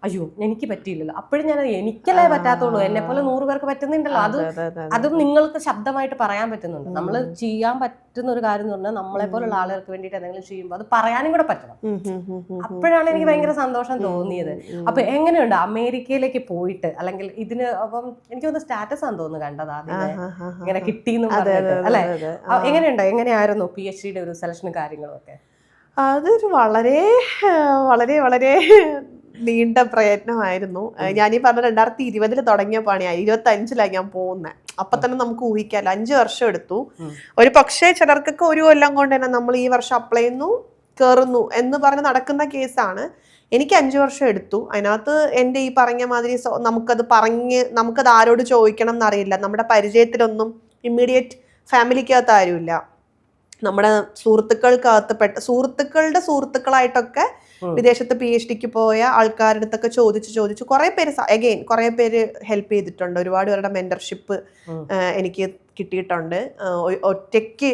അയ്യോ എനിക്ക് പറ്റിയില്ലല്ലോ, അപ്പോഴും ഞാൻ എനിക്കല്ലേ പറ്റാത്തുള്ളൂ, എന്നെ പോലെ 100 പേർക്ക് പറ്റുന്നുണ്ടല്ലോ. അതും നിങ്ങൾക്ക് ശബ്ദമായിട്ട് പറയാൻ പറ്റുന്നുണ്ട്. നമ്മൾ ചെയ്യാൻ പറ്റുന്ന ഒരു കാര്യം എന്ന് പറഞ്ഞാൽ നമ്മളെ പോലുള്ള ആളുകൾക്ക് വേണ്ടിയിട്ട് എന്തെങ്കിലും ചെയ്യുമ്പോൾ അത് പറയാനും കൂടെ പറ്റണം. അപ്പോഴാണ് എനിക്ക് ഭയങ്കര സന്തോഷം തോന്നിയത്. അപ്പൊ എങ്ങനെയുണ്ട് അമേരിക്കയിലേക്ക് പോയിട്ട്? അല്ലെങ്കിൽ ഇതിന് അപ്പം എനിക്ക് തോന്നുന്നു സ്റ്റാറ്റസ് ആണെന്ന് തോന്നുന്നു കണ്ടത് ആദ്യം ഇങ്ങനെ കിട്ടിയെന്ന് പറഞ്ഞിട്ട് അല്ലെ? എങ്ങനെയായിരുന്നു PhD ഒരു സെലക്ഷനും കാര്യങ്ങളും ഒക്കെ? അതൊരു വളരെ വളരെ വളരെ നീണ്ട പ്രയത്നമായിരുന്നു. ഞാനീ പറഞ്ഞ 2020 തുടങ്ങിയ പണിയായി, 2025 ഞാൻ പോകുന്നത്. അപ്പൊ തന്നെ നമുക്ക് ഊഹിക്കാമല്ലോ, 5 വർഷം എടുത്തു. ഒരു പക്ഷേ ചിലർക്കൊക്കെ 1 കൊല്ലം കൊണ്ട് തന്നെ നമ്മൾ ഈ വർഷം അപ്ലൈ ചെയ്യുന്നു കയറുന്നു എന്ന് പറഞ്ഞ് നടക്കുന്ന കേസാണ്. എനിക്ക് 5 വർഷം എടുത്തു. അതിനകത്ത് എൻ്റെ ഈ പറഞ്ഞ മാതിരി നമുക്കത് ആരോട് ചോദിക്കണം എന്നറിയില്ല. നമ്മുടെ പരിചയത്തിലൊന്നും ഇമ്മീഡിയറ്റ് ഫാമിലിക്കകത്ത് ആരുമില്ല. നമ്മുടെ സുഹൃത്തുക്കളുടെ സുഹൃത്തുക്കളായിട്ടൊക്കെ വിദേശത്ത് PhDക്ക് പോയ ആൾക്കാരുടെ അടുത്തൊക്കെ ചോദിച്ചു കുറെ പേര് ഹെൽപ്പ് ചെയ്തിട്ടുണ്ട്. ഒരുപാട് പേരുടെ മെന്റർഷിപ്പ് എനിക്ക് കിട്ടിയിട്ടുണ്ട്. ഒറ്റയ്ക്ക്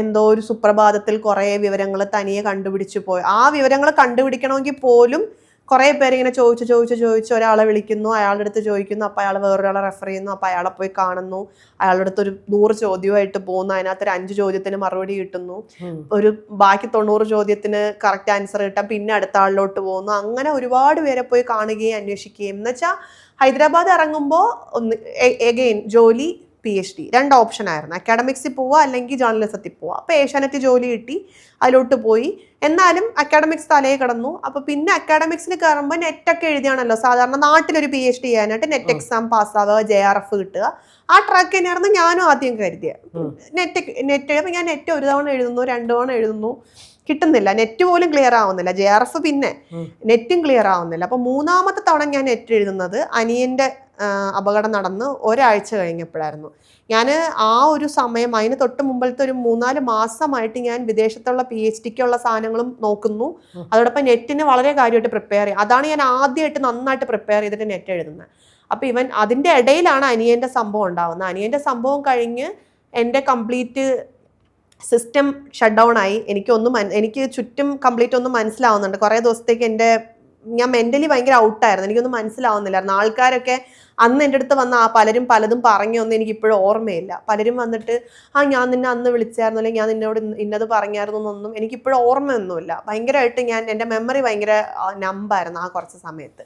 എന്തോ ഒരു സുപ്രഭാതത്തിൽ കുറെ വിവരങ്ങൾ തനിയെ കണ്ടുപിടിച്ചു പോയി. ആ വിവരങ്ങൾ കണ്ടുപിടിക്കണമെങ്കിൽ പോലും കുറെ പേരിങ്ങനെ ചോദിച്ചു ഒരാളെ വിളിക്കുന്നു, അയാളുടെ അടുത്ത് ചോദിക്കുന്നു, അപ്പോൾ അയാൾ വേറൊരാളെ റെഫർ ചെയ്യുന്നു, അപ്പോൾ അയാളെ പോയി കാണുന്നു, അയാളുടെ അടുത്ത് ഒരു 100 ചോദ്യമായിട്ട് പോകുന്നു, അതിനകത്ത് ഒരു 5 ചോദ്യത്തിന് മറുപടി കിട്ടുന്നു, ഒരു ബാക്കി 90 ചോദ്യത്തിന് കറക്റ്റ് ആൻസർ കിട്ടാൻ പിന്നെ അടുത്ത ആളിലോട്ട് പോകുന്നു. അങ്ങനെ ഒരുപാട് പേരെ പോയി കാണുകയും അന്വേഷിക്കുകയും. എന്നുവെച്ചാൽ ഹൈദരാബാദ് ഇറങ്ങുമ്പോൾ ജോലി PhD 2 ഓപ്ഷൻ ആയിരുന്നു. അക്കാഡമിക്സിൽ പോവുക അല്ലെങ്കിൽ ജേർണലിസത്തിൽ പോവുക. അപ്പോൾ ഏഷ്യാനെറ്റ് ജോലി കിട്ടി, അതിലോട്ട് പോയി. എന്നാലും അക്കാഡമിക്സ് തലയെ കിടന്നു. അപ്പോൾ പിന്നെ അക്കാഡമിക്സിൽ കയറുമ്പോൾ നെറ്റൊക്കെ എഴുതിയാണല്ലോ സാധാരണ നാട്ടിലൊരു PhD ചെയ്യാനായിട്ട് നെറ്റ് എക്സാം പാസ്സാവുക, JRF കിട്ടുക. ആ ട്രാക്ക് തന്നെയായിരുന്നു ഞാനും ആദ്യം കരുതിയത്. നെറ്റ് എഴുതുമ്പോൾ ഞാൻ നെറ്റ് 1 തവണ എഴുതുന്നു, 2 തവണ എഴുതുന്നു, കിട്ടുന്നില്ല. നെറ്റ് പോലും ക്ലിയർ ആവുന്നില്ല. JRF പിന്നെ നെറ്റും ക്ലിയർ ആവുന്നില്ല. അപ്പോൾ 3ാമത്തെ തവണ ഞാൻ നെറ്റ് എഴുതുന്നത് അനിയൻ്റെ അപകടം നടന്ന് ഒരാഴ്ച കഴിഞ്ഞപ്പോഴായിരുന്നു. ഞാൻ ആ ഒരു സമയം, അതിന് തൊട്ട് മുമ്പത്തെ ഒരു 3-4 മാസമായിട്ട് ഞാൻ വിദേശത്തുള്ള PhDക്കുള്ള സാധനങ്ങളും നോക്കുന്നു. അതോടൊപ്പം നെറ്റിന് വളരെ കാര്യമായിട്ട് പ്രിപ്പയർ ചെയ്യും. അതാണ് ഞാൻ ആദ്യമായിട്ട് നന്നായിട്ട് പ്രിപ്പയർ ചെയ്തിട്ട് നെറ്റ് എഴുതുന്നത്. അപ്പോൾ അതിൻ്റെ ഇടയിലാണ് അനിയൻ്റെ സംഭവം ഉണ്ടാവുന്നത്. അനിയൻ്റെ സംഭവം കഴിഞ്ഞ് എൻ്റെ കംപ്ലീറ്റ് സിസ്റ്റം ഷട്ട് ഡൗൺ ആയി. എനിക്ക് ചുറ്റും കംപ്ലീറ്റ് ഒന്നും മനസ്സിലാവുന്നുണ്ട്. കുറേ ദിവസത്തേക്ക് ഞാൻ മെന്റലി ഭയങ്കര ഔട്ടായിരുന്നു. എനിക്കൊന്നും മനസ്സിലാവുന്നില്ലായിരുന്നു. ആൾക്കാരൊക്കെ അന്ന് എൻ്റെ അടുത്ത് വന്ന പലരും പലതും പറഞ്ഞൊന്നും എനിക്ക് ഇപ്പോഴും ഓർമ്മയില്ല. പലരും വന്നിട്ട് ഞാൻ നിന്നെ അന്ന് വിളിച്ചായിരുന്നു, അല്ലെങ്കിൽ ഞാൻ നിന്നോട് ഇന്നത് പറഞ്ഞായിരുന്നു എന്നൊന്നും എനിക്കിപ്പോഴും ഓർമ്മയൊന്നുമില്ല. ഭയങ്കരമായിട്ട് എൻ്റെ മെമ്മറി ഭയങ്കര നമ്പായിരുന്നു ആ കുറച്ച് സമയത്ത്.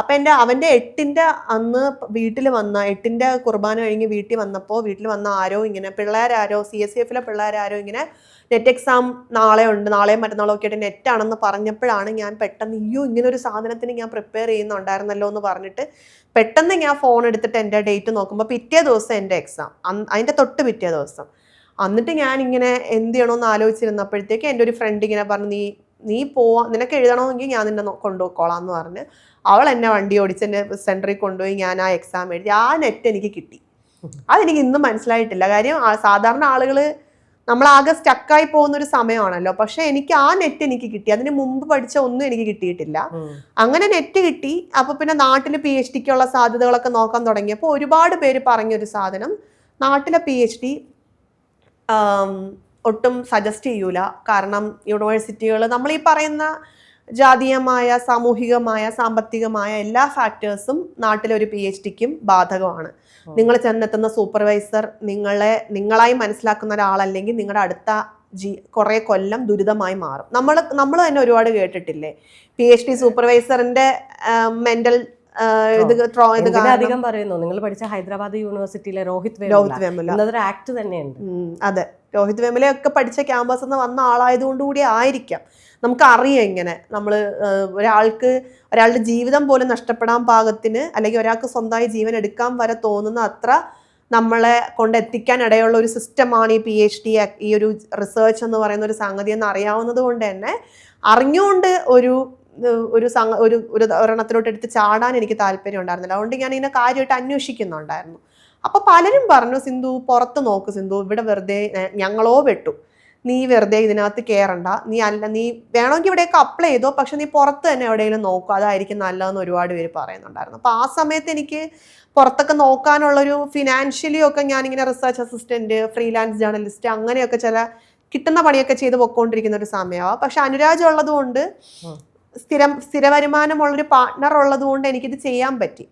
അപ്പം അവൻ്റെ 8ൻ്റെ അന്ന് വീട്ടിൽ 8ൻ്റെ കുർബാന കഴിഞ്ഞ് വീട്ടിൽ വന്ന ആരോ ഇങ്ങനെ CSCFലെ പിള്ളേരാരോ ഇങ്ങനെ നെറ്റ് എക്സാം നാളെയും മറ്റന്നാളും ഒക്കെ ആയിട്ട് നെറ്റാണെന്ന് പറഞ്ഞപ്പോഴാണ് ഞാൻ പെട്ടെന്ന് ഇങ്ങനെ ഒരു സാധനത്തിന് ഞാൻ പ്രിപ്പയർ ചെയ്യുന്നുണ്ടായിരുന്നല്ലോ എന്ന് പറഞ്ഞിട്ട് പെട്ടെന്ന് ഞാൻ ഫോൺ എടുത്തിട്ട് എൻ്റെ ഡേറ്റ് നോക്കുമ്പോൾ പിറ്റേ ദിവസം എൻ്റെ എക്സാം, അതിൻ്റെ തൊട്ട് പിറ്റേ ദിവസം. എന്നിട്ട് ഞാൻ ഇങ്ങനെ എന്ത് ചെയ്യണമെന്ന് ആലോചിച്ചിരുന്നപ്പോഴത്തേക്ക് എൻ്റെ ഒരു ഫ്രണ്ട് ഇങ്ങനെ പറഞ്ഞു, നീ നിനക്ക് എഴുതണമെങ്കിൽ ഞാൻ നിന്നെ കൊണ്ടുപോയിക്കോളാം എന്ന് പറഞ്ഞ് അവൾ എന്നെ വണ്ടി ഓടിച്ച് എന്നെ സെൻറ്ററിൽ കൊണ്ടുപോയി. ഞാൻ ആ എക്സാം എഴുതി. ആ നെറ്റ് എനിക്ക് കിട്ടി. അതെനിക്ക് ഇന്നും മനസ്സിലായിട്ടില്ല. കാര്യം സാധാരണ ആളുകൾ നമ്മളാകെ സ്റ്റക്കായി പോകുന്ന ഒരു സമയമാണല്ലോ. പക്ഷെ എനിക്ക് ആ നെറ്റ് എനിക്ക് കിട്ടി. അതിന് മുമ്പ് പഠിച്ച ഒന്നും എനിക്ക് കിട്ടിയിട്ടില്ല. അങ്ങനെ നെറ്റ് കിട്ടി. അപ്പൊ പിന്നെ നാട്ടിൽ PhD ക്കുള്ള സാധ്യതകളൊക്കെ നോക്കാൻ തുടങ്ങിയപ്പോൾ ഒരുപാട് പേര് പറഞ്ഞൊരു സാധനം, നാട്ടിലെ PhD ഒട്ടും സജസ്റ്റ് ചെയ്യൂല. കാരണം യൂണിവേഴ്സിറ്റികൾ നമ്മൾ ഈ പറയുന്ന ജാതീയമായ, സാമൂഹികമായ, സാമ്പത്തികമായ എല്ലാ ഫാക്ടേഴ്സും നാട്ടിലെ ഒരു PhD ക്കും ബാധകമാണ്. നിങ്ങൾ ചെന്നെത്തുന്ന സൂപ്പർവൈസർ നിങ്ങളായി മനസ്സിലാക്കുന്ന ഒരാളല്ലെങ്കിൽ നിങ്ങളുടെ അടുത്ത കുറെ കൊല്ലം ദുരിതമായി മാറും. നമ്മൾ തന്നെ ഒരുപാട് കേട്ടിട്ടില്ലേ PhD സൂപ്പർവൈസറിന്റെ മെന്റൽ അധികം പറയുന്നു. നിങ്ങൾ പഠിച്ച ഹൈദരാബാദ് യൂണിവേഴ്സിറ്റിയിലെ രോഹിത് വെമുല എന്നതൊരു ആക്ട് തന്നെയുണ്ട്. അതെ, രോഹിത് വെമുല ഒക്കെ പഠിച്ച ക്യാമ്പസിൽ നിന്ന് വന്ന ആളായതുകൊണ്ട് കൂടി ആയിരിക്കാം നമുക്കറിയാം ഇങ്ങനെ നമ്മൾ ഒരാളുടെ ജീവിതം പോലും നഷ്ടപ്പെടാൻ പാകത്തിന്, അല്ലെങ്കിൽ ഒരാൾക്ക് സ്വന്തമായി ജീവൻ എടുക്കാൻ വരെ തോന്നുന്ന അത്ര നമ്മളെ കൊണ്ടെത്തിക്കാൻ ഇടയുള്ള ഒരു സിസ്റ്റമാണ് ഈ PhD, ഈ ഒരു റിസർച്ച് എന്ന് പറയുന്ന ഒരു സംഗതി എന്ന് അറിയാവുന്നത് കൊണ്ട് തന്നെ അറിഞ്ഞുകൊണ്ട് ഒരെണ്ണത്തിലോട്ട് എടുത്ത് ചാടാൻ എനിക്ക് താല്പര്യം ഉണ്ടായിരുന്നില്ല. അതുകൊണ്ട് ഞാൻ ഇതിനെ കാര്യമായിട്ട് അന്വേഷിക്കുന്നുണ്ടായിരുന്നു. അപ്പൊ പലരും പറഞ്ഞു, സിന്ധു പുറത്ത് നോക്ക് സിന്ധു, ഇവിടെ വെറുതെ ഞങ്ങളോ വെട്ടു, നീ വെറുതെ ഇതിനകത്ത് കയറണ്ട, നീ വേണമെങ്കിൽ ഇവിടെയൊക്കെ അപ്ലൈ ചെയ്തോ, പക്ഷെ നീ പുറത്ത് തന്നെ എവിടെയെങ്കിലും നോക്കുക, അതായിരിക്കും നല്ലതെന്ന് ഒരുപാട് പേര് പറയുന്നുണ്ടായിരുന്നു. അപ്പൊ ആ സമയത്ത് എനിക്ക് പുറത്തൊക്കെ നോക്കാനുള്ളൊരു ഫിനാൻഷ്യലി ഒക്കെ ഞാനിങ്ങനെ റിസർച്ച് അസിസ്റ്റന്റ്, ഫ്രീലാൻസ് ജേർണലിസ്റ്റ്, അങ്ങനെയൊക്കെ ചില കിട്ടുന്ന പണിയൊക്കെ ചെയ്ത് പൊക്കോണ്ടിരിക്കുന്ന ഒരു സമയമാണ്. പക്ഷെ അനുരാജ് ഉള്ളത് കൊണ്ട്, സ്ഥിര വരുമാനമുള്ളൊരു പാർട്ട്ണർ ഉള്ളത് കൊണ്ട് എനിക്കിത് ചെയ്യാൻ പറ്റി.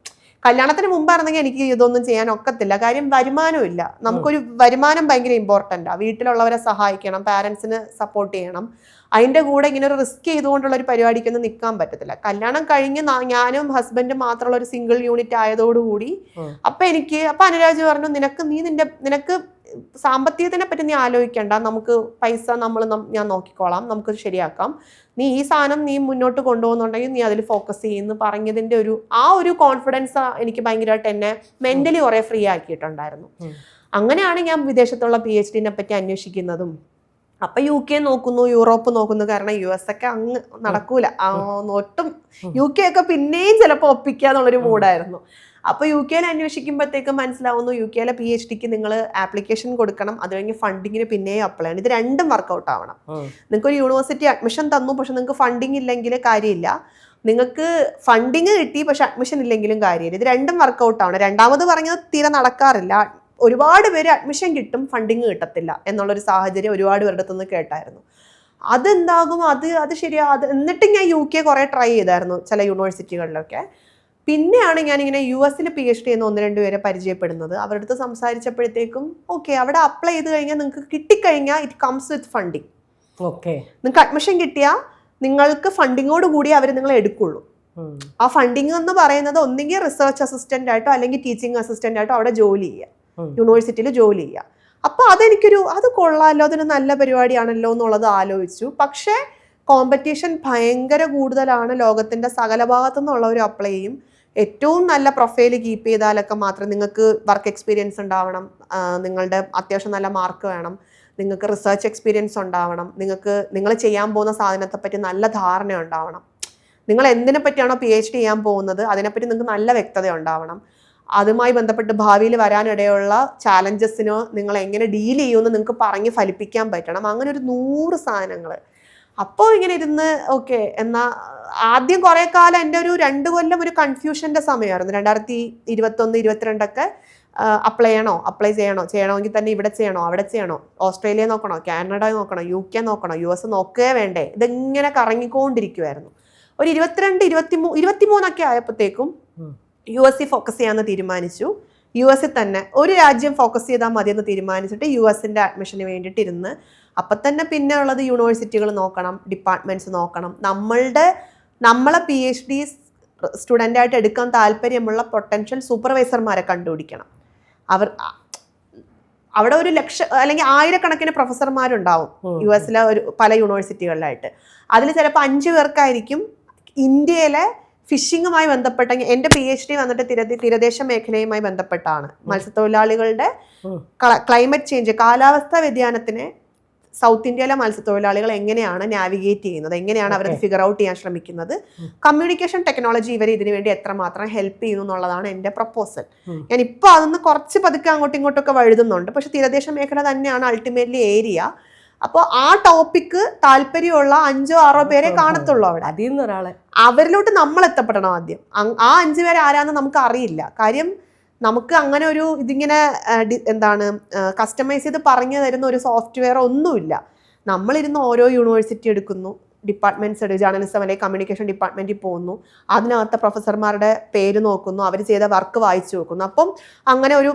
കല്യാണത്തിന് മുമ്പായിരുന്നെങ്കിൽ എനിക്ക് ഇതൊന്നും ചെയ്യാൻ ഒക്കത്തില്ല. കാര്യം വരുമാനം ഇല്ല. നമുക്കൊരു വരുമാനം ഭയങ്കര ഇമ്പോർട്ടൻ്റാണ്. വീട്ടിലുള്ളവരെ സഹായിക്കണം, പാരൻസിന് സപ്പോർട്ട് ചെയ്യണം. അതിൻ്റെ കൂടെ ഇങ്ങനെ ഒരു റിസ്ക് ചെയ്തുകൊണ്ടുള്ള ഒരു പരിപാടിക്കൊന്നും നിൽക്കാൻ പറ്റത്തില്ല. കല്യാണം കഴിഞ്ഞ് ഞാനും ഹസ്ബൻഡും മാത്രമുള്ള ഒരു സിംഗിൾ യൂണിറ്റ് ആയതോടുകൂടി അപ്പൊ അനുരാജ് പറഞ്ഞു, നിനക്ക് സാമ്പത്തികത്തിനെ പറ്റി നീ ആലോചിക്കണ്ട, നമുക്ക് പൈസ ഞാൻ നോക്കിക്കോളാം, നമുക്ക് ശരിയാക്കാം, നീ ഈ സാധനം നീ മുന്നോട്ട് കൊണ്ടുപോകുന്നുണ്ടെങ്കിൽ നീ അതിൽ ഫോക്കസ് ചെയ്യുന്നു പറഞ്ഞതിന്റെ ആ ഒരു കോൺഫിഡൻസ് എനിക്ക് എന്നെ മെന്റലി കുറെ ഫ്രീ ആക്കിയിട്ടുണ്ടായിരുന്നു. അങ്ങനെയാണ് ഞാൻ വിദേശത്തുള്ള PhD-നെ പറ്റി അന്വേഷിക്കുന്നതും. അപ്പൊ UK നോക്കുന്നു, യൂറോപ്പ് നോക്കുന്നു. കാരണം US ഒക്കെ അങ്ങ് നടക്കൂല, ഒട്ടും UK ഒക്കെ പിന്നെയും ചിലപ്പോൾ ഒപ്പിക്കാന്നുള്ളൊരു മൂഡായിരുന്നു. അപ്പൊ UK-യിൽ അന്വേഷിക്കുമ്പോഴത്തേക്കും മനസ്സിലാവുന്നു, UK-യിലെ PhD-ക്ക് നിങ്ങൾ ആപ്ലിക്കേഷൻ കൊടുക്കണം, അത് കഴിഞ്ഞ് ഫണ്ടിങ്ങിന് പിന്നെയും അപ്ലൈ ചെയ്യണം. ഇത് രണ്ടും വർക്കൗട്ട് ആവണം. നിങ്ങൾക്ക് ഒരു യൂണിവേഴ്സിറ്റി അഡ്മിഷൻ തന്നു, പക്ഷെ നിങ്ങൾക്ക് ഫണ്ടിങ് ഇല്ലെങ്കിൽ കാര്യമില്ല. നിങ്ങൾക്ക് ഫണ്ടിങ് കിട്ടി പക്ഷെ അഡ്മിഷൻ ഇല്ലെങ്കിലും കാര്യമില്ല. ഇത് രണ്ടും വർക്കൗട്ട് ആവണം. രണ്ടാമത് പറഞ്ഞത് തീരെ നടക്കാറില്ല. ഒരുപാട് പേര് അഡ്മിഷൻ കിട്ടും, ഫണ്ടിങ് കിട്ടത്തില്ല എന്നുള്ളൊരു സാഹചര്യം ഒരുപാട് പേരുടെ അടുത്തുനിന്ന് കേട്ടായിരുന്നു. അതെന്താകും, അത് ശരിയാ. എന്നിട്ട് ഞാൻ UK കുറെ ട്രൈ ചെയ്തായിരുന്നു ചില യൂണിവേഴ്സിറ്റികളിലൊക്കെ. പിന്നെയാണ് ഞാനിങ്ങനെ US-ൽ PhD ചെയ്യുന്ന 1-2 പേരെ പരിചയപ്പെടുന്നത്. അവരുടെ അടുത്ത് സംസാരിച്ചപ്പോഴത്തേക്കും ഓക്കെ, അവിടെ അപ്ലൈ ചെയ്ത് കഴിഞ്ഞാൽ നിങ്ങൾക്ക് കിട്ടിക്കഴിഞ്ഞാൽ it comes with funding. Okay, നിങ്ങൾക്ക് അഡ്മിഷൻ കിട്ടിയാൽ നിങ്ങൾക്ക് ഫണ്ടിങ്ങോട് കൂടി അവർ നിങ്ങളെ എടുക്കുള്ളൂ. ആ ഫണ്ടിങ് എന്ന് പറയുന്നത് ഒന്നെങ്കിൽ റിസർച്ച് അസിസ്റ്റന്റ് ആയിട്ടോ അല്ലെങ്കിൽ ടീച്ചിങ് അസിസ്റ്റന്റ് ആയിട്ടോ അവിടെ ജോലി ചെയ്യുക, യൂണിവേഴ്സിറ്റിയിൽ ജോലി ചെയ്യുക. അപ്പൊ അത് കൊള്ളാമല്ലോ, അതൊരു നല്ല പരിപാടിയാണല്ലോ എന്നുള്ളത് ആലോചിച്ചു. പക്ഷേ കോമ്പറ്റീഷൻ ഭയങ്കര കൂടുതലാണ്. ലോകത്തിന്റെ സകല ഭാഗത്തു നിന്നുള്ളവർ അപ്ലൈ ചെയ്യും. ഏറ്റവും നല്ല പ്രൊഫൈൽ കീപ്പ് ചെയ്താലൊക്കെ മാത്രം നിങ്ങൾക്ക് വർക്ക് എക്സ്പീരിയൻസ് ഉണ്ടാവണം, നിങ്ങളുടെ അത്യാവശ്യം നല്ല മാർക്ക് വേണം, നിങ്ങൾക്ക് റിസർച്ച് എക്സ്പീരിയൻസ് ഉണ്ടാവണം, നിങ്ങൾ ചെയ്യാൻ പോകുന്ന സാധനത്തെ പറ്റി നല്ല ധാരണ ഉണ്ടാവണം, നിങ്ങൾ എന്തിനെ പറ്റിയാണോ PhD ചെയ്യാൻ പോകുന്നത് അതിനെപ്പറ്റി നിങ്ങൾക്ക് നല്ല വ്യക്തത ഉണ്ടാവണം, അതുമായി ബന്ധപ്പെട്ട് ഭാവിയിൽ വരാനിടയുള്ള ചാലഞ്ചസിനോ നിങ്ങൾ എങ്ങനെ ഡീൽ ചെയ്യുമെന്ന് നിങ്ങൾക്ക് പറഞ്ഞ് ഫലിപ്പിക്കാൻ പറ്റണം. അങ്ങനെ ഒരു 100 സാധനങ്ങൾ. അപ്പോൾ ഇങ്ങനെ ഇരുന്ന് ഓക്കെ, എന്നാൽ ആദ്യം കുറേ കാലം എൻ്റെ ഒരു 2 കൊല്ലം ഒരു കൺഫ്യൂഷൻ്റെ സമയമായിരുന്നു. 2021-22 അപ്ലൈ ചെയ്യണമെങ്കിൽ തന്നെ ഇവിടെ ചെയ്യണോ, അവിടെ ചെയ്യണോ, ഓസ്ട്രേലിയ നോക്കണോ, കാനഡ നോക്കണോ, UK നോക്കണോ, US നോക്കേ വേണ്ടേ, ഇതെങ്ങനെ കറങ്ങിക്കൊണ്ടിരിക്കുമായിരുന്നു. ഒരു 22-23 ആയപ്പോഴത്തേക്കും US ഫോക്കസ് ചെയ്യാമെന്ന് തീരുമാനിച്ചു. US തന്നെ ഒരു രാജ്യം ഫോക്കസ് ചെയ്താൽ മതിയെന്ന് തീരുമാനിച്ചിട്ട് US-ന്റെ അഡ്മിഷന് വേണ്ടിയിട്ട് ഇരുന്ന്. അപ്പം തന്നെ പിന്നെ ഉള്ളത് യൂണിവേഴ്സിറ്റികൾ നോക്കണം, ഡിപ്പാർട്ട്മെന്റ്സ് നോക്കണം, നമ്മളെ PhD സ്റ്റുഡൻ്റായിട്ട് എടുക്കാൻ താല്പര്യമുള്ള പൊട്ടൻഷ്യൽ സൂപ്പർവൈസർമാരെ കണ്ടുപിടിക്കണം. അവിടെ 100,000 അല്ലെങ്കിൽ 1000-കണക്കിന് പ്രൊഫസർമാരുണ്ടാവും US-ലെ പല യൂണിവേഴ്സിറ്റികളിലായിട്ട്. അതിൽ ചിലപ്പോൾ 5 പേർക്കായിരിക്കും ഇന്ത്യയിലെ ഫിഷിങ്ങുമായി ബന്ധപ്പെട്ട. എൻ്റെ PhD വന്നിട്ട് തീരദേശ മേഖലയുമായി ബന്ധപ്പെട്ടാണ്. മത്സ്യത്തൊഴിലാളികളുടെ ക്ലൈമറ്റ് ചേഞ്ച്, കാലാവസ്ഥാ വ്യതിയാനത്തിനെ സൗത്ത് ഇന്ത്യയിലെ മത്സ്യത്തൊഴിലാളികൾ എങ്ങനെയാണ് നാവിഗേറ്റ് ചെയ്യുന്നത്, എങ്ങനെയാണ് അവരത് ഫിഗർ ഔട്ട് ചെയ്യാൻ ശ്രമിക്കുന്നത്, കമ്മ്യൂണിക്കേഷൻ ടെക്നോളജി ഇവരെ ഇതിനു വേണ്ടി എത്രമാത്രം ഹെൽപ്പ് ചെയ്യുന്നു എന്നുള്ളതാണ് എൻ്റെ പ്രപ്പോസൽ. ഞാൻ ഇപ്പോൾ അതൊന്ന് കുറച്ച് പതുക്കെ അങ്ങോട്ടും ഇങ്ങോട്ടൊക്കെ വഴുതുന്നുണ്ട്, പക്ഷെ തീരദേശ മേഖല തന്നെയാണ് അൾട്ടിമേറ്റ്ലി ഏരിയ. അപ്പോൾ ആ ടോപ്പിക്ക് താല്പര്യമുള്ള 5-6 പേരെ കാണത്തുള്ളൂ അവിടെ. അവരിലോട്ട് നമ്മൾ എത്തപ്പെടണം ആദ്യം. ആ 5 പേര് ആരാന്ന് നമുക്ക് അറിയില്ല. കാര്യം നമുക്ക് അങ്ങനെ ഒരു ഇതിങ്ങനെ എന്താണ് കസ്റ്റമൈസ് ചെയ്ത് പറഞ്ഞു തരുന്ന ഒരു സോഫ്റ്റ്വെയർ ഒന്നുമില്ല. നമ്മളിരുന്ന് ഓരോ യൂണിവേഴ്സിറ്റി എടുക്കുന്നു, ഡിപ്പാർട്ട്മെന്റ്സ് ജേർണലിസം അല്ലെങ്കിൽ കമ്മ്യൂണിക്കേഷൻ ഡിപ്പാർട്ട്മെന്റിൽ പോകുന്നു, അതിനകത്ത് പ്രൊഫസർമാരുടെ പേര് നോക്കുന്നു, അവർ ചെയ്ത വർക്ക് വായിച്ചു നോക്കുന്നു. അപ്പം അങ്ങനെ ഒരു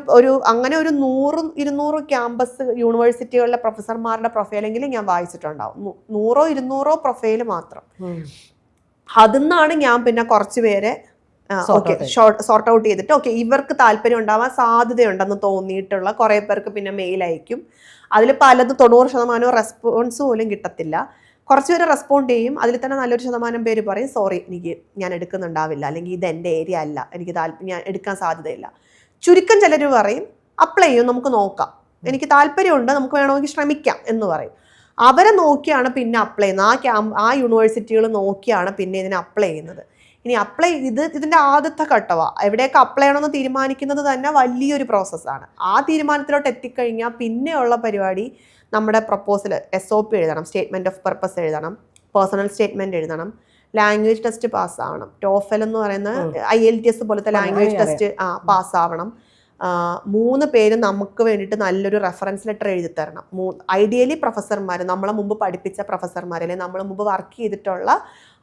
100-200 ക്യാമ്പസ് യൂണിവേഴ്സിറ്റികളിലെ പ്രൊഫസർമാരുടെ പ്രൊഫൈലെങ്കിലും ഞാൻ വായിച്ചിട്ടുണ്ടാവും. 100-200 പ്രൊഫൈല് മാത്രം. അതിന്നാണ് ഞാൻ പിന്നെ കുറച്ച് പേരെ സോർട്ട് ഔട്ട് ചെയ്തിട്ട് ഇവർക്ക് താല്പര്യം ഉണ്ടാവാൻ സാധ്യതയുണ്ടെന്ന് തോന്നിയിട്ടുള്ള കുറേ പേർക്ക് പിന്നെ മെയിൽ അയക്കും. അതിൽ പലതും 90% റെസ്പോൺസ് പോലും കിട്ടത്തില്ല. കുറച്ച് പേര് റെസ്പോണ്ട് ചെയ്യും. അതിൽ തന്നെ നല്ലൊരു ശതമാനം പേര് പറയും സോറി ഞാൻ എടുക്കുന്നുണ്ടാവില്ല, അല്ലെങ്കിൽ ഇത് എൻ്റെ ഏരിയ അല്ല, എനിക്ക് ഞാൻ എടുക്കാൻ സാധ്യതയില്ല. ചുരുക്കം ചിലർ പറയും അപ്ലൈ ചെയ്യും, നമുക്ക് നോക്കാം, എനിക്ക് താല്പര്യമുണ്ട്, നമുക്ക് വേണമെങ്കിൽ ശ്രമിക്കാം എന്ന് പറയും. അവരെ നോക്കിയാണ് പിന്നെ അപ്ലൈ ചെയ്യുന്നത്. ആ യൂണിവേഴ്സിറ്റികൾ നോക്കിയാണ് പിന്നെ ഇതിന് അപ്ലൈ ചെയ്യുന്നത്. ഇനി ഇതിൻ്റെ ആദ്യത്തെ ഘട്ടമാണ്. എവിടെയൊക്കെ അപ്ലൈ ചെയ്യണമെന്ന് തീരുമാനിക്കുന്നത് തന്നെ വലിയൊരു പ്രോസസ്സാണ്. ആ തീരുമാനത്തിലോട്ട് എത്തിക്കഴിഞ്ഞാൽ പിന്നെയുള്ള പരിപാടി നമ്മുടെ പ്രപ്പോസൽ SOP എഴുതണം, സ്റ്റേറ്റ്മെൻറ്റ് ഓഫ് പർപ്പസ് എഴുതണം, പേഴ്സണൽ സ്റ്റേറ്റ്മെൻറ്റ് എഴുതണം, ലാംഗ്വേജ് ടെസ്റ്റ് പാസ്സാവണം. TOEFL എന്ന് പറയുന്ന IELTS പോലത്തെ ലാംഗ്വേജ് ടെസ്റ്റ് പാസ്സാവണം. 3 പേര് നമുക്ക് വേണ്ടിയിട്ട് നല്ലൊരു റെഫറൻസ് ലെറ്റർ എഴുതി തരണം. ഐഡിയലി പ്രൊഫസർമാർ, നമ്മളെ മുമ്പ് പഠിപ്പിച്ച പ്രൊഫസർമാർ, അല്ലെങ്കിൽ നമ്മളെ മുമ്പ് വർക്ക് ചെയ്തിട്ടുള്ള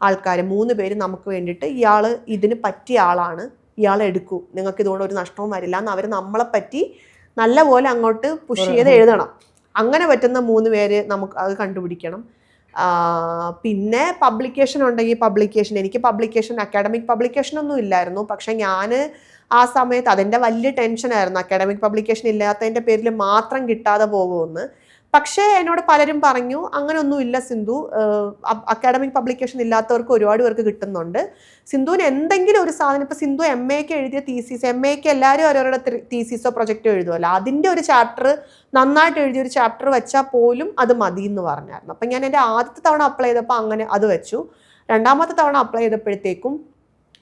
ആൾക്കാർ 3 പേര് നമുക്ക് വേണ്ടിയിട്ട് ഇയാൾ ഇതിന് പറ്റിയ ആളാണ്, ഇയാളെ എടുക്കൂ, നിങ്ങൾക്ക് ഇതുകൊണ്ട് ഒരു നഷ്ടവും വരില്ല എന്ന് അവർ നമ്മളെ പറ്റി നല്ലപോലെ അങ്ങോട്ട് പുഷ് ചെയ്ത് എഴുതണം. അങ്ങനെ പറ്റുന്ന 3 പേര് നമുക്ക് അത് കണ്ടുപിടിക്കണം. പിന്നെ പബ്ലിക്കേഷൻ ഉണ്ടെങ്കിൽ എനിക്ക് അക്കാഡമിക് പബ്ലിക്കേഷൻ ഒന്നും ഇല്ലായിരുന്നു. പക്ഷെ ഞാൻ ആ സമയത്ത് അതെൻ്റെ വലിയ ടെൻഷനായിരുന്നു, അക്കാഡമിക് പബ്ലിക്കേഷൻ ഇല്ലാത്തതിൻ്റെ പേരിൽ മാത്രം കിട്ടാതെ പോകുമെന്ന്. പക്ഷേ എന്നോട് പലരും പറഞ്ഞു അങ്ങനെയൊന്നും ഇല്ല സിന്ധു, അക്കാഡമിക് പബ്ലിക്കേഷൻ ഇല്ലാത്തവർക്ക് ഒരുപാട് പേർക്ക് കിട്ടുന്നുണ്ട്. സിന്ധുവിന് എന്തെങ്കിലും ഒരു സാധനം, ഇപ്പോൾ സിന്ധു MA-ക്ക് എഴുതിയ തീസീസ്, MA-ക്ക് എല്ലാവരും അവരവരുടെ തീസീസോ പ്രൊജക്റ്റോ എഴുതുമല്ലോ, അതിൻ്റെ ഒരു ചാപ്റ്റർ നന്നായിട്ട് എഴുതിയൊരു ചാപ്റ്റർ വെച്ചാൽ പോലും അത് മതി എന്ന് പറഞ്ഞായിരുന്നു. അപ്പം ഞാൻ എൻ്റെ ആദ്യത്തെ തവണ അപ്ലൈ ചെയ്തപ്പോൾ അങ്ങനെ അത് വെച്ചു. രണ്ടാമത്തെ തവണ അപ്ലൈ ചെയ്തപ്പോഴത്തേക്കും